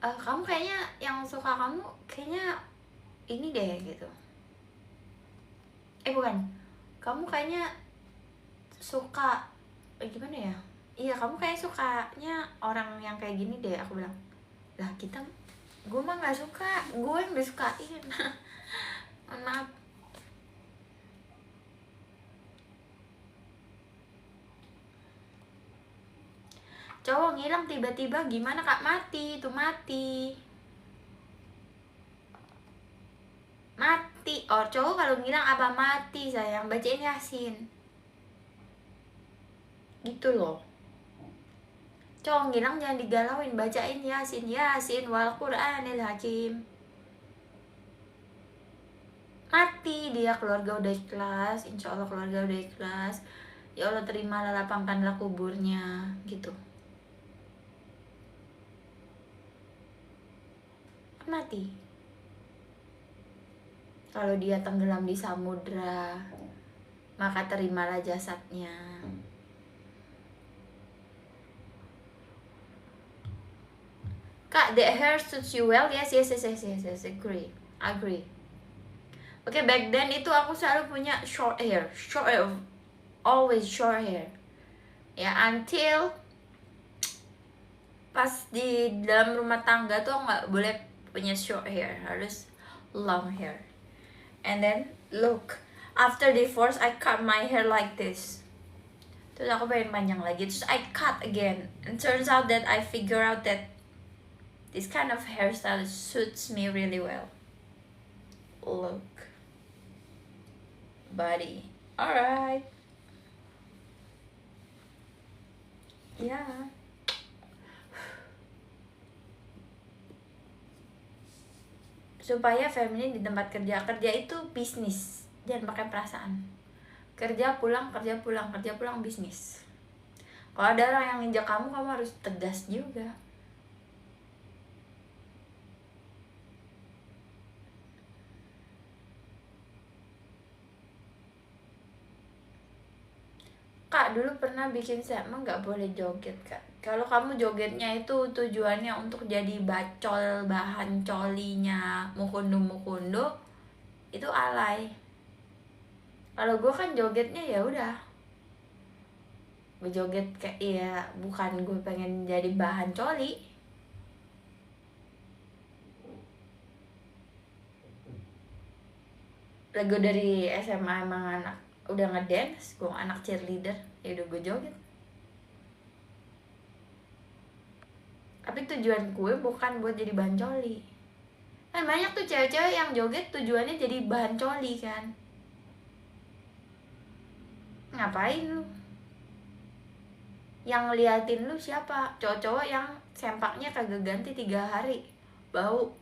kamu kayaknya yang suka kamu kayaknya ini deh gitu. Bukan, kamu kayaknya suka gimana ya, iya kamu kayak sukanya orang yang kayak gini deh. Aku bilang, lah kita, gue mah nggak suka, gue yang disukain. Maaf. Cowok ngilang tiba-tiba gimana kak? Mati, itu mati. Oh cowok kalau ngilang apa mati sayang? Bacain Yasin gitu loh. Cowok ngilang jangan digalauin, bacain Yasin. Yasin wal Qur'anil Hakim. Mati dia, keluarga udah ikhlas, insya Allah keluarga udah ikhlas. Ya Allah terimalah, lapangkanlah kuburnya gitu. Mati. Kalau dia tenggelam di samudra, maka terimalah jasadnya. Kak, the hair suits you well. Yes, agree. Okay, back then itu aku selalu punya short hair, always short hair. Ya, until pas di dalam rumah tangga tuh nggak boleh punya short hair, harus long hair. And then look, after divorce I cut my hair like this. Terus aku pengen panjang lagi, terus I cut again. And turns out that I figure out that this kind of hairstyle suits me really well. Look, buddy. Alright. Yeah. Supaya feminine di tempat kerja. Kerja itu bisnis, jangan pakai perasaan. Kerja pulang bisnis. Kalau ada orang yang nginjak kamu harus tegas juga. Kak dulu pernah bikin segmen nggak boleh joget kak. Kalau kamu jogetnya itu tujuannya untuk jadi bacol, bahan colinya mukundu itu alay. Kalau gue kan jogetnya ya udah, gue joget kayak ya bukan gue pengen jadi bahan coli. Lagu dari SMA emang anak udah ngedance, gue anak cheerleader, ya udah gue joget. Tapi tujuan gue bukan buat jadi bahan coli. Kan banyak tuh cewek-cewek yang joget tujuannya jadi bahan coli kan. Ngapain lu? Yang ngeliatin lu siapa? Cowok-cowok yang sempaknya kagak ganti 3 hari, bau.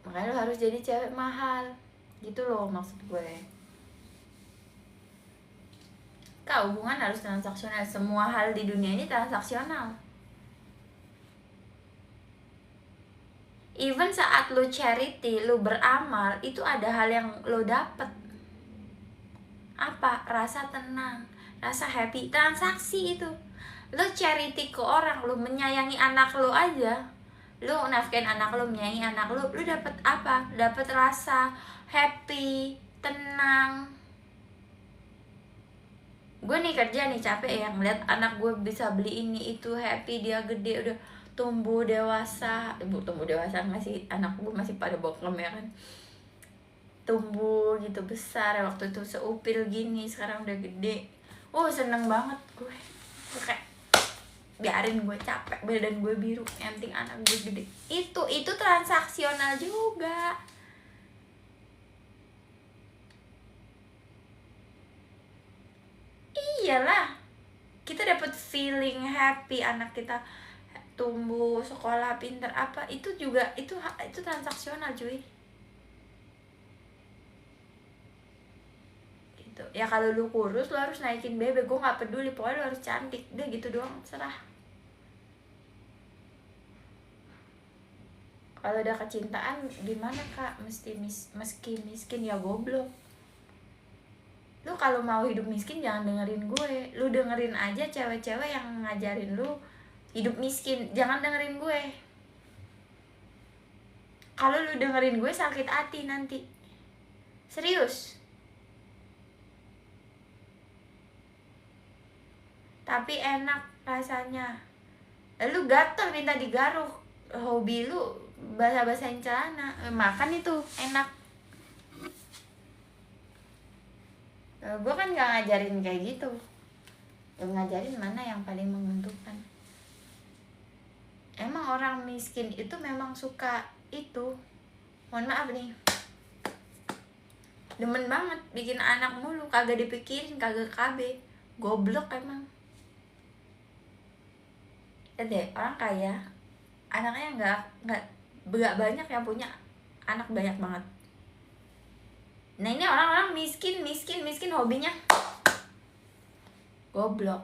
Makanya lu harus jadi cewek mahal. Gitu loh maksud gue. Kak, hubungan harus transaksional. Semua hal di dunia ini transaksional. Even saat lu charity, lu beramal, itu ada hal yang lu dapet. Apa? Rasa tenang, rasa happy, transaksi itu. Lu charity ke orang, lu menyayangi anak lu aja, lu nafkain anak lu, menyayangi anak lu dapet apa? Dapet rasa happy, tenang. Gue nih kerja nih capek ya, ngeliat anak gue bisa beli ini itu, happy, dia gede udah tumbuh dewasa. Tumbuh dewasa nggak sih, anak gue masih pada boklem ya kan, tumbuh gitu besar. Waktu itu seupil gini, sekarang udah gede. Seneng banget gue kayak biarin gue capek, badan gue biru, yang penting anak gue gede. Itu transaksional juga. Iyalah, kita dapat feeling happy, anak kita tumbuh, sekolah, pinter apa, itu juga itu transaksional cuy. Gitu. Ya kalau lu kurus lu harus naikin bebek, gue nggak peduli, pokoknya lu harus cantik, udah gitu doang, serah. Kalau ada kecintaan gimana kak, meski miskin ya goblok. Lu kalau mau hidup miskin jangan dengerin gue, lu dengerin aja cewek-cewek yang ngajarin lu hidup miskin, jangan dengerin gue. Kalau lu dengerin gue sakit hati nanti, serius. Tapi enak rasanya. Lu gatel minta digaruk, hobi lu basa-basain celana, makan itu enak. Gue kan gak ngajarin kayak gitu. Yang ngajarin mana yang paling menguntungkan. Emang orang miskin itu memang suka itu, mohon maaf nih, demen banget bikin anak mulu, kagak dipikirin, kagak KB, goblok emang. Deh orang kaya anaknya nggak banyak yang punya anak banyak banget. Nah ini orang-orang miskin hobinya goblok.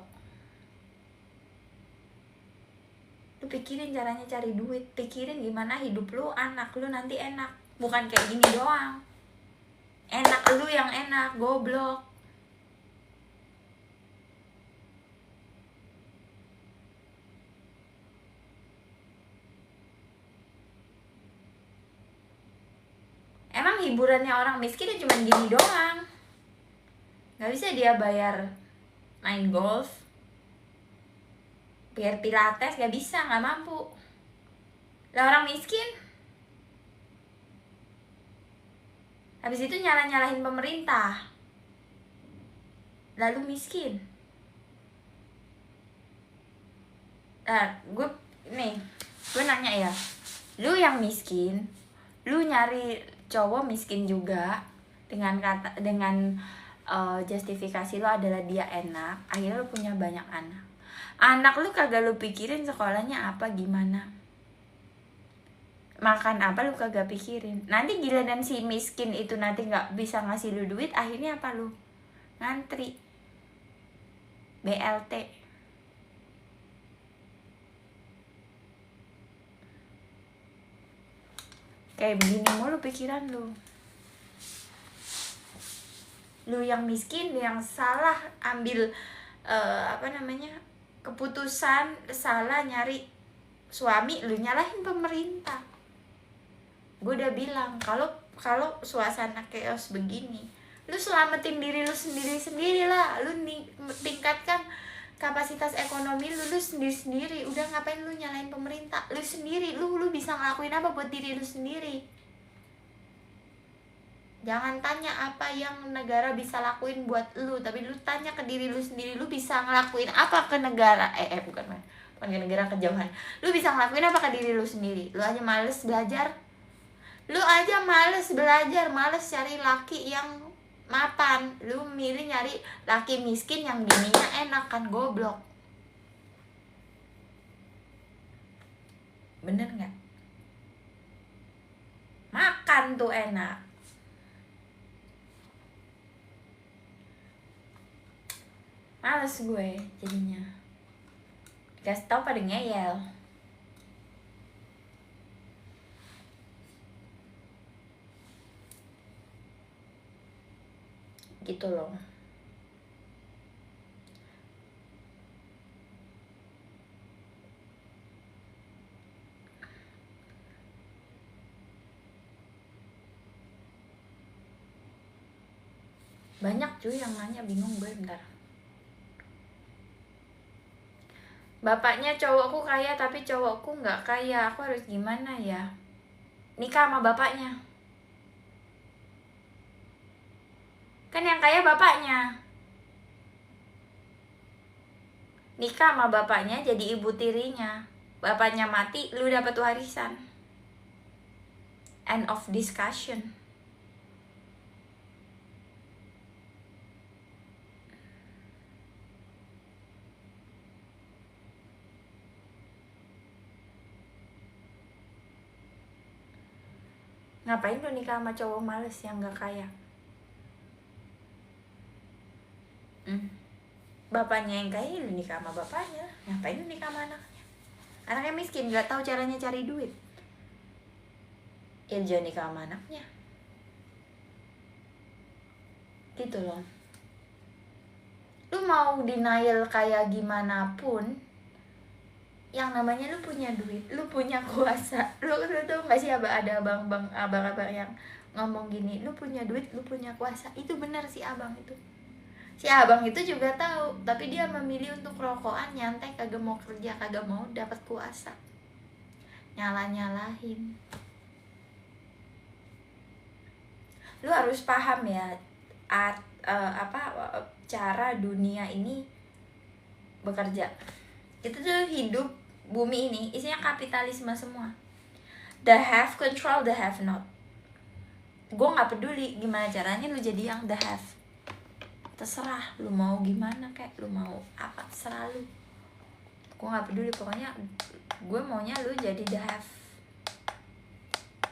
Lu pikirin caranya cari duit, pikirin gimana hidup lu, anak lu nanti enak, bukan kayak gini doang. Enak lu yang enak, goblok. Emang hiburannya orang miskin cuma gini doang. Gak bisa dia bayar main golf, biar pilates, gak bisa, gak mampu. Lah orang miskin habis itu nyalahin pemerintah, lalu miskin. Gue nanya ya, lu yang miskin, lu nyari cowok miskin juga dengan justifikasi lu adalah dia enak, akhirnya lu punya banyak anak lu kagak lu pikirin sekolahnya apa, gimana, makan apa lu kagak pikirin. Nanti giliran si miskin itu nanti nggak bisa ngasih lu duit, akhirnya apa, lu ngantri BLT. Kayak begini mulu pikiran lu. Lu yang miskin, lu yang salah ambil keputusan, salah nyari suami, lu nyalahin pemerintah. Gue udah bilang kalau suasana chaos begini, lu selamatin diri lu sendiri lah. Lu tingkatkan kapasitas ekonomi lu sendiri. Udah, ngapain lu nyalain pemerintah? Lu sendiri, lu bisa ngelakuin apa buat diri lu sendiri? Jangan tanya apa yang negara bisa lakuin buat lu, tapi lu tanya ke diri lu sendiri, lu bisa ngelakuin apa ke negara. Bukan ke negara, kejauhan. Lu bisa ngelakuin apa ke diri lu sendiri? Lu aja males belajar. Males cari laki yang mapan. Lu milih nyari laki miskin yang bininya enak, kan goblok. Bener gak? Makan tuh enak. Males gue jadinya. Dikasih tau pada ngeyel. Gitu loh. Banyak cuy yang nanya, bingung gue. Bentar. Bapaknya cowokku kaya tapi cowokku gak kaya, aku harus gimana ya? Nikah sama bapaknya. Kan yang kaya bapaknya. Nikah sama bapaknya jadi ibu tirinya. Bapaknya mati, lu dapat warisan. End of discussion. Ngapain lu nikah sama cowok males yang gak kaya? Bapaknya yang kaya, lu nikah sama bapaknya. Ngapain lu nikah sama anaknya? Anaknya miskin, gak tahu caranya cari duit. Ya jangan nikah sama anaknya. Gitu loh. Lu mau denial kayak gimana pun, yang namanya lu punya duit, lu punya kuasa. Lu tau gak sih ada abang-abang yang ngomong gini, lu punya duit, lu punya kuasa. Itu benar sih abang itu. Si abang itu juga tahu, tapi dia memilih untuk rokokan, nyantai, kagak mau kerja, kagak mau dapat kuasa. Nyalahin. Lu harus paham ya, cara dunia ini bekerja. Itu tuh hidup bumi ini isinya kapitalisme semua. The have control the have not. Gue nggak peduli gimana caranya lu jadi yang the have. Terserah lu mau gimana, kayak lu mau apa, terserah lu. Gue nggak peduli, pokoknya gue maunya lu jadi the have.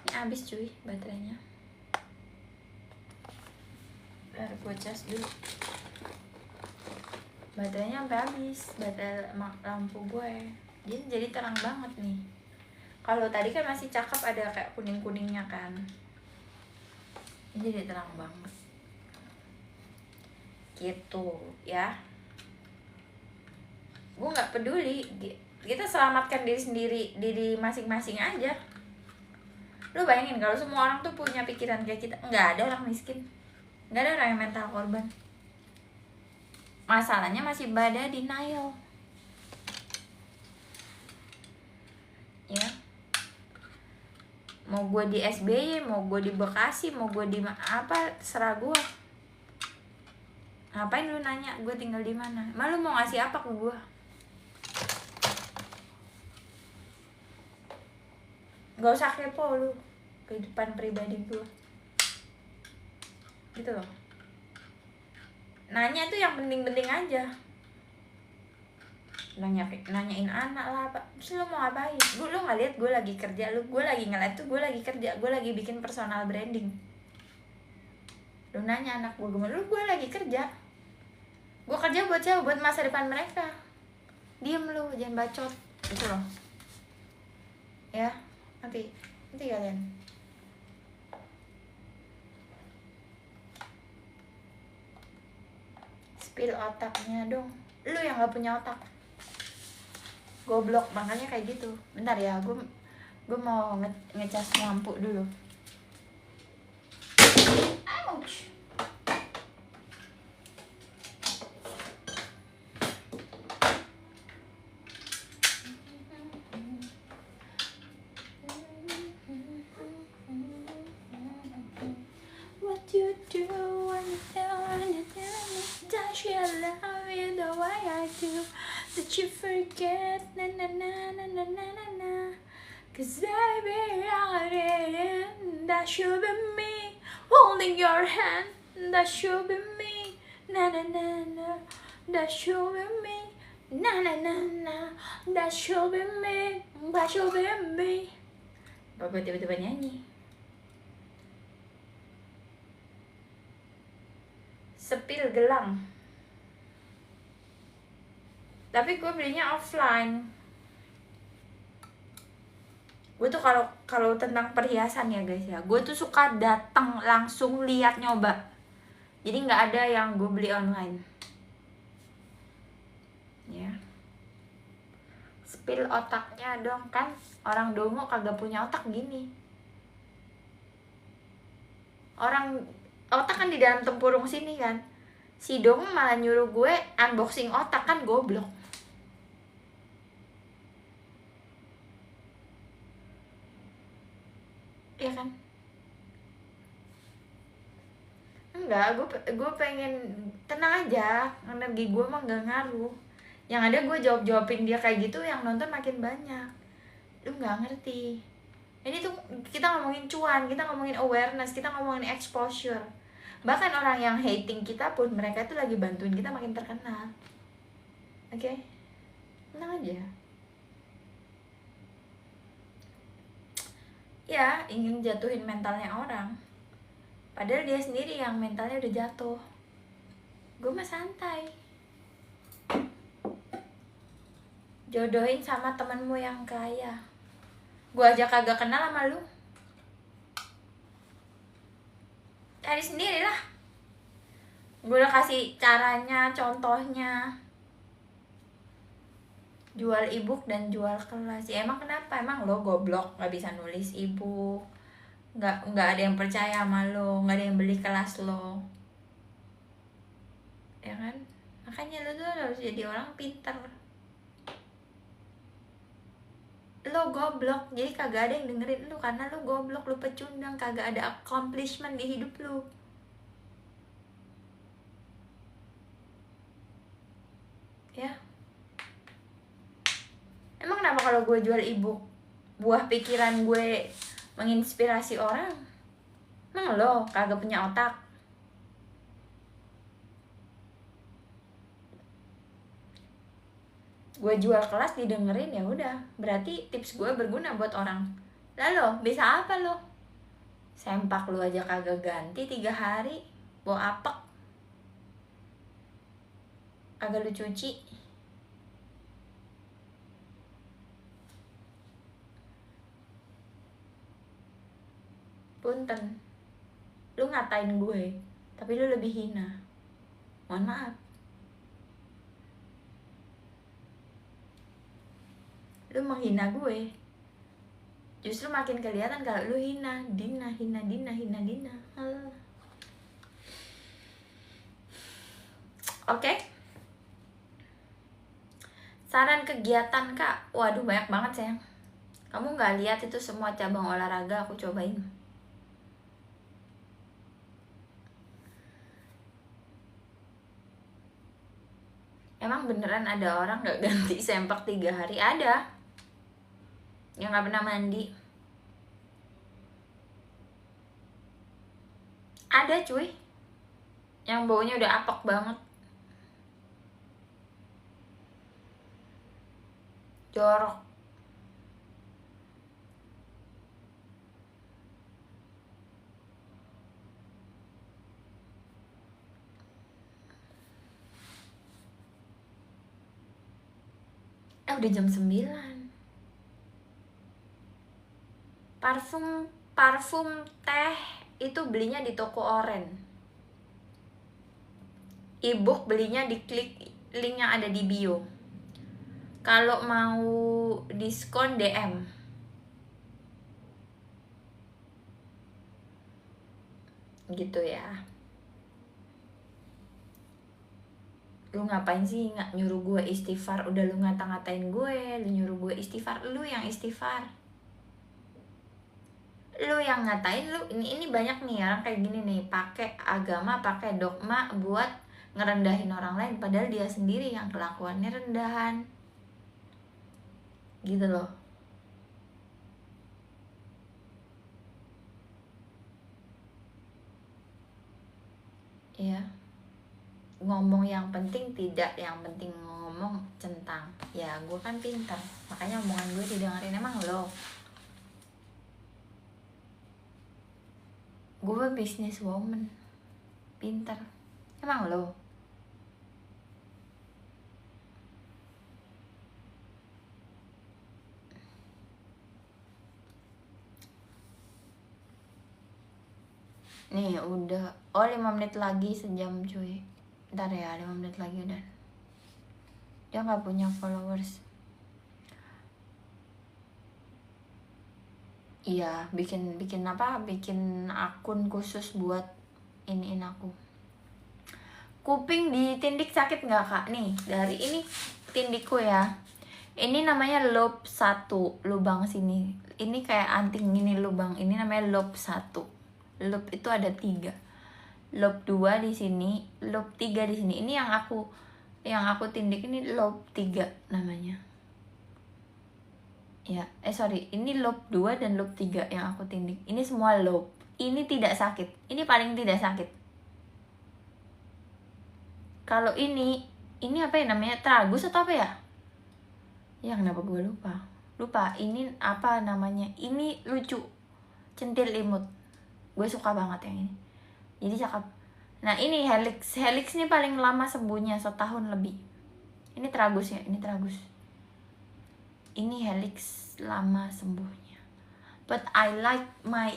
Ini habis cuy baterainya. Bentar gue cas dulu. Baterainya sampai habis, baterai lampu gue. Dia jadi terang banget nih. Kalau tadi kan masih cakep, ada kayak kuning-kuningnya kan. Ini jadi terang banget. Gitu ya. Gue nggak peduli. Kita selamatkan diri sendiri, diri masing-masing aja. Lu bayangin kalau semua orang tuh punya pikiran kayak kita, nggak ada orang miskin, nggak ada orang yang mental korban. Masalahnya masih pada denial. Ya, mau gue di SBY, mau gue di Bekasi, mau gue di apa, terserah gue. Ngapain lu nanya gue tinggal di mana? Malu mau ngasih apa ke gue? Gak usah kepo lu kehidupan pribadi gue. Gitu loh. Nanya tuh yang penting-penting aja. Nanyain anak lah apa. Terus lu mau ngapain? Lu gak lihat gue lagi kerja, gue lagi nge-live tuh, gue lagi kerja, gue lagi bikin personal branding. Lu nanya anak gue gimana? Gue lagi kerja. Gue kerja buat siapa? Buat masa depan mereka. Diem lu, jangan bacot. Gitu loh. Ya, nanti kalian. Spill otaknya dong. Lu yang gak punya otak. Goblok, makanya kayak gitu. Bentar ya, gue mau ngecas lampu dulu. Ouch. What you do when you tell me that you love you the way I do, that you forget na na na na na na na na. Cause baby I didn't. That should be me holding your hand. That should be me na na na na. That should be me na na na na. That should be me. That should be me. Bapak tiba-tiba nyanyi. Sepil gelang. Tapi gue belinya offline. Gue tuh kalau tentang perhiasan ya guys ya, gue tuh suka datang langsung lihat nyoba. Jadi nggak ada yang gue beli online. Ya. Spill otaknya dong, kan orang dongo kagak punya otak gini. Orang otak kan di dalam tempurung sini kan. Si dongo malah nyuruh gue unboxing otak, kan goblok. Iya kan? Enggak, gue pengen tenang aja, energi gue mah gak ngaruh. Yang ada gue jawabin dia kayak gitu, yang nonton makin banyak. Lu nggak ngerti. Ini tuh kita ngomongin cuan, kita ngomongin awareness, kita ngomongin exposure. Bahkan orang yang hating kita pun, mereka tuh lagi bantuin kita makin terkenal. Oke? Tenang aja. Ya, ingin jatuhin mentalnya orang. Padahal dia sendiri yang mentalnya udah jatuh. Gue mah santai. Jodohin sama temenmu yang kaya. Gue aja kagak kenal sama lu. Cari sendiri lah. Gue udah kasih caranya, contohnya. Jual ebook dan jual kelas. Ya emang kenapa? Emang lo goblok gak bisa nulis ebook? Nggak ada yang percaya sama lo, nggak ada yang beli kelas lo, ya kan? Makanya lo tuh harus jadi orang pintar. Lo goblok, jadi kagak ada yang dengerin lo karena lo goblok, lo pecundang, kagak ada accomplishment di hidup lo. Ya. Emang kenapa kalau gue jual ebook, buah pikiran gue menginspirasi orang? Emang lo kagak punya otak? Gue jual kelas didengerin, ya udah, berarti tips gue berguna buat orang. Lalu bisa apa lo? Sempak lu aja kagak ganti 3 hari, bau apek, kagak lu cuci. Punten, lu ngatain gue, tapi lu lebih hina. Mohon maaf. Lu menghina gue, justru makin kelihatan kalau lu hina. Dina. Oke. Saran kegiatan kak, waduh banyak banget sayang. Kamu nggak lihat itu semua cabang olahraga aku cobain. Emang beneran ada orang gak ganti sempak 3 hari? Ada yang gak pernah mandi. Ada cuy, yang baunya udah apek banget, jorok. Udah jam 9. Parfum teh itu belinya di toko oren. ebook belinya diklik link yang ada di bio. Kalau mau diskon DM. Gitu ya. Lu ngapain sih nggak nyuruh gue istighfar? Udah lu ngata-ngatain gue, lu nyuruh gue istighfar, lu yang istighfar. Lu yang ngatain. Lu ini banyak nih orang kayak gini nih, pakai agama, pakai dogma buat ngerendahin orang lain, padahal dia sendiri yang kelakuannya rendahan. Gitu loh. Ya, ngomong yang penting tidak, yang penting ngomong centang. Ya gue kan pintar, makanya omongan gue didengerin. Emang lo? Gue business woman, pintar. Emang lo? Nih udah, 5 menit lagi sejam cuy. Ntar ya, 5 menit lagi udah. Dia gak punya followers. Iya, bikin apa? Bikin akun khusus buat iniin aku. Kuping ditindik sakit nggak kak? Nih dari ini tindikku ya. Ini namanya lobe 1, lubang sini. Ini kayak anting gini lubang. Ini namanya lobe 1. Lobe itu ada 3. Lobe 2 di sini, lobe 3 di sini. Ini yang aku tindik ini lobe 3 namanya. Ya, sorry, ini lobe 2 dan lobe 3 yang aku tindik. Ini semua lobe. Ini tidak sakit. Ini paling tidak sakit. Kalau ini apa ya namanya? Tragus atau apa ya? Ya kenapa gue lupa. Ini apa namanya? Ini lucu, centil imut. Gue suka banget yang ini, jadi cakep. Nah ini helix nih paling lama sembuhnya, setahun lebih. Ini tragus ya, ini tragus. Ini helix lama sembuhnya. But I like my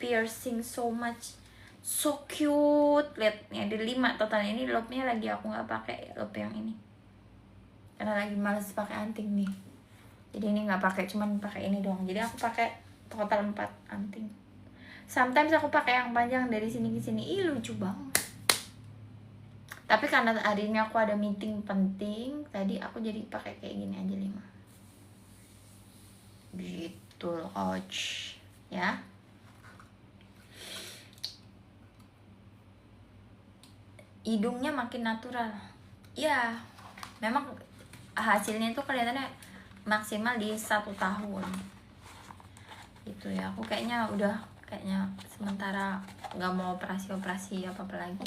piercing so much, so cute. Lihat nih ada 5 total. Ini lobe-nya lagi aku nggak pakai, lobe yang ini karena lagi males pakai anting nih. Jadi ini nggak pakai, cuman pakai ini doang. Jadi aku pakai total 4 anting. Sometimes aku pakai yang panjang dari sini ke sini. Ih lucu banget. Tapi karena hari ini aku ada meeting penting, tadi aku jadi pakai kayak gini aja 5. Gitu loh, coach. Ya. Hidungnya makin natural. Ya, memang hasilnya itu kelihatannya maksimal di 1 tahun. Gitu ya. Aku kayaknya sementara nggak mau operasi apa lagi.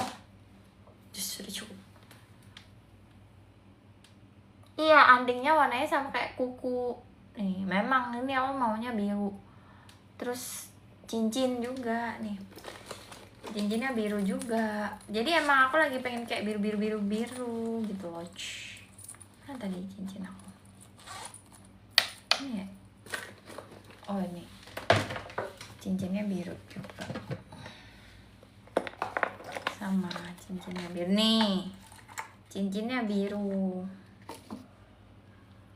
Justru cukup. Iya, antingnya warnanya sama kayak kuku. Nih, memang ini aku maunya biru. Terus cincin juga nih. Cincinnya biru juga. Jadi emang aku lagi pengen kayak biru gitu loh. Kan tadi cincin aku. Ini ya. Oh ini. Cincinnya biru juga. Sama cincinnya biru nih. Cincinnya biru.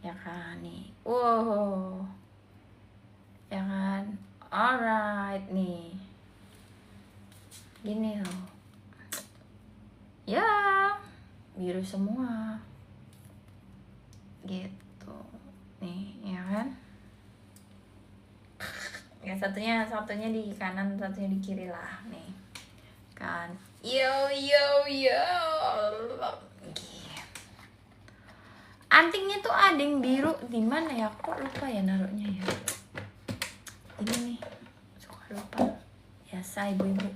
Ya kan nih. Wow. Ya kan. Alright nih. Gini loh. Ya, biru semua. Gitu. Nih, ya kan? Ya satunya di kanan, satunya di kiri lah nih. Kan. Yo. Antingnya tuh ada yang biru di mana ya? Kok lupa ya naruhnya ya? Ini nih, suka lupa. Biasa ibu-ibu.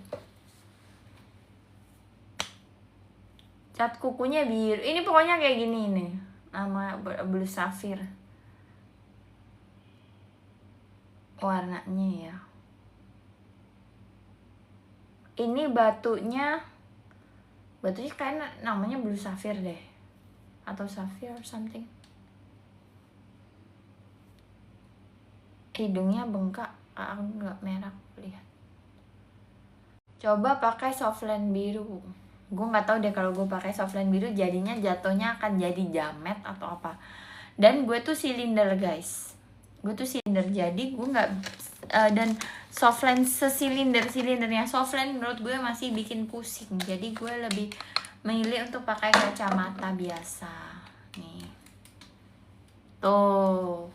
Cat kukunya biru. Ini pokoknya kayak gini nih. Nama blue sapphire. Warnanya ya. Ini batunya kayak namanya blue sapphire deh. Atau sapphire something. Hidungnya bengkak, aku nggak merah, lihat. Coba pakai softland biru. Gue nggak tahu deh kalau gue pakai softline biru jadinya jatuhnya akan jadi jamet atau apa. Dan gue tuh silinder guys, gue tuh silinder, jadi gue nggak dan softline silindernya softline menurut gue masih bikin pusing, jadi gue lebih memilih untuk pakai kacamata biasa nih. Tuh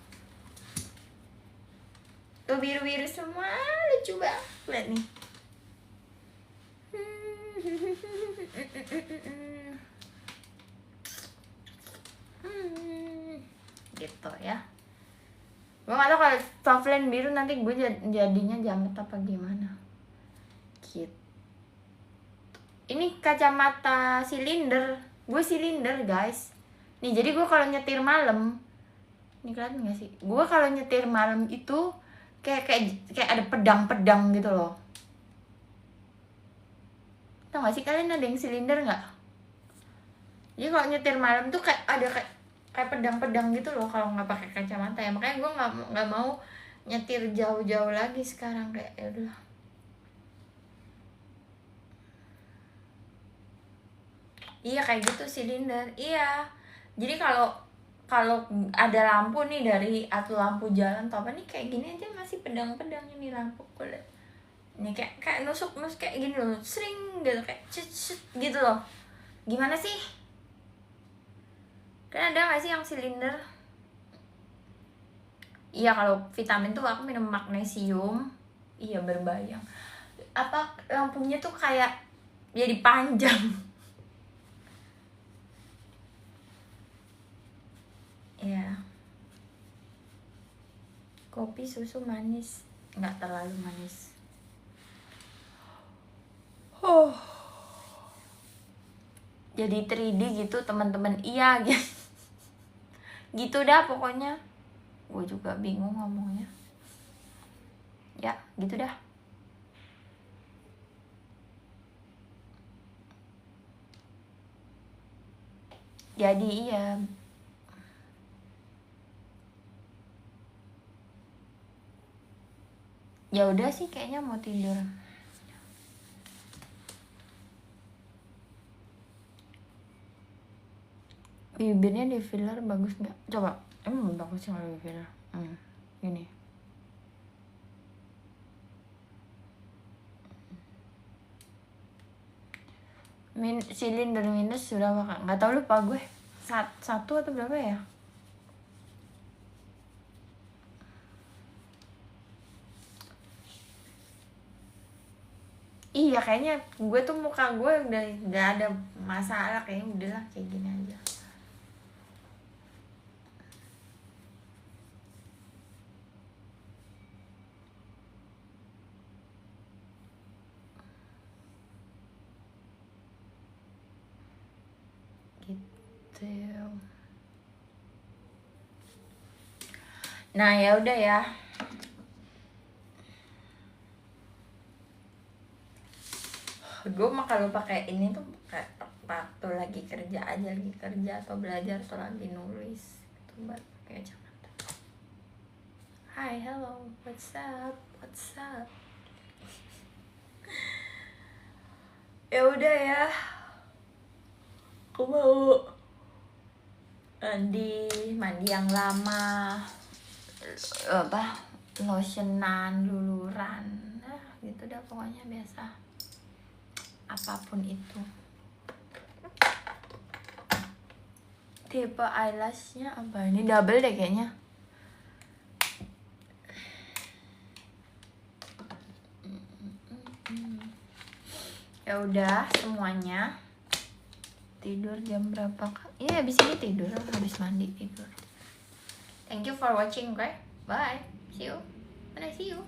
biru-biru semua, lucu banget, lihat nih. Gitu ya. Gue gak tau kalau softline biru nanti gue jadinya jamet apa gimana gitu. Ini kacamata silinder, gue silinder guys nih. Jadi gue kalau nyetir malam, ini kelihatan gak sih, gue kalau nyetir malam itu kayak ada pedang gitu loh. Tau gak sih kalian ada yang silinder nggak? Jadi kalau nyetir malam tuh kayak ada kayak pedang gitu loh kalau nggak pakai kacamata ya. Makanya gue nggak mau nyetir jauh-jauh lagi sekarang, kayak ya udah. Iya kayak gitu silinder. Iya. Jadi kalau ada lampu nih dari atau lampu jalan atau apa nih kayak gini aja masih pedang ini lampu kulit. Ini kayak nusuk kayak gini loh, sering gitu, kayak cet gitu loh. Gimana sih? Kan ada nggak sih yang silinder? Iya kalau vitamin tuh aku minum magnesium. Iya berbayang. Apa lampunya tuh kayak jadi panjang. Iya. Kopi susu manis, nggak terlalu manis. Jadi 3D gitu teman-teman. Iya gitu. Gitu dah pokoknya. Gue juga bingung ngomongnya. Ya gitu dah. Jadi iya. Ya udah sih kayaknya mau tidur. Bibirnya di filler bagus nggak? Coba, emang bagus sih kalau di filler. Gini. Silinder minus sudah makan. Nggak tahu, lupa gue. Satu atau berapa ya? Iya kayaknya gue tuh muka gue udah nggak ada masalah, kayaknya udahlah kayak gini aja. Gitu. Nah ya udah ya. Gue mah kalau pakai ini tuh kayak waktu lagi kerja atau belajar atau lagi nulis itu buat pakai kacamata. Hi, hello, what's up? Ya udah ya. Aku mau mandi yang lama, lotionan, luluran, gitu dah pokoknya biasa. Apapun itu. Tipe eyelashnya apa? Ini double deh kayaknya. Ya udah semuanya. Tidur jam berapa kak? Iya habis ini tidur, habis mandi tidur. Thank you for watching guys. Bye. See you when I see you.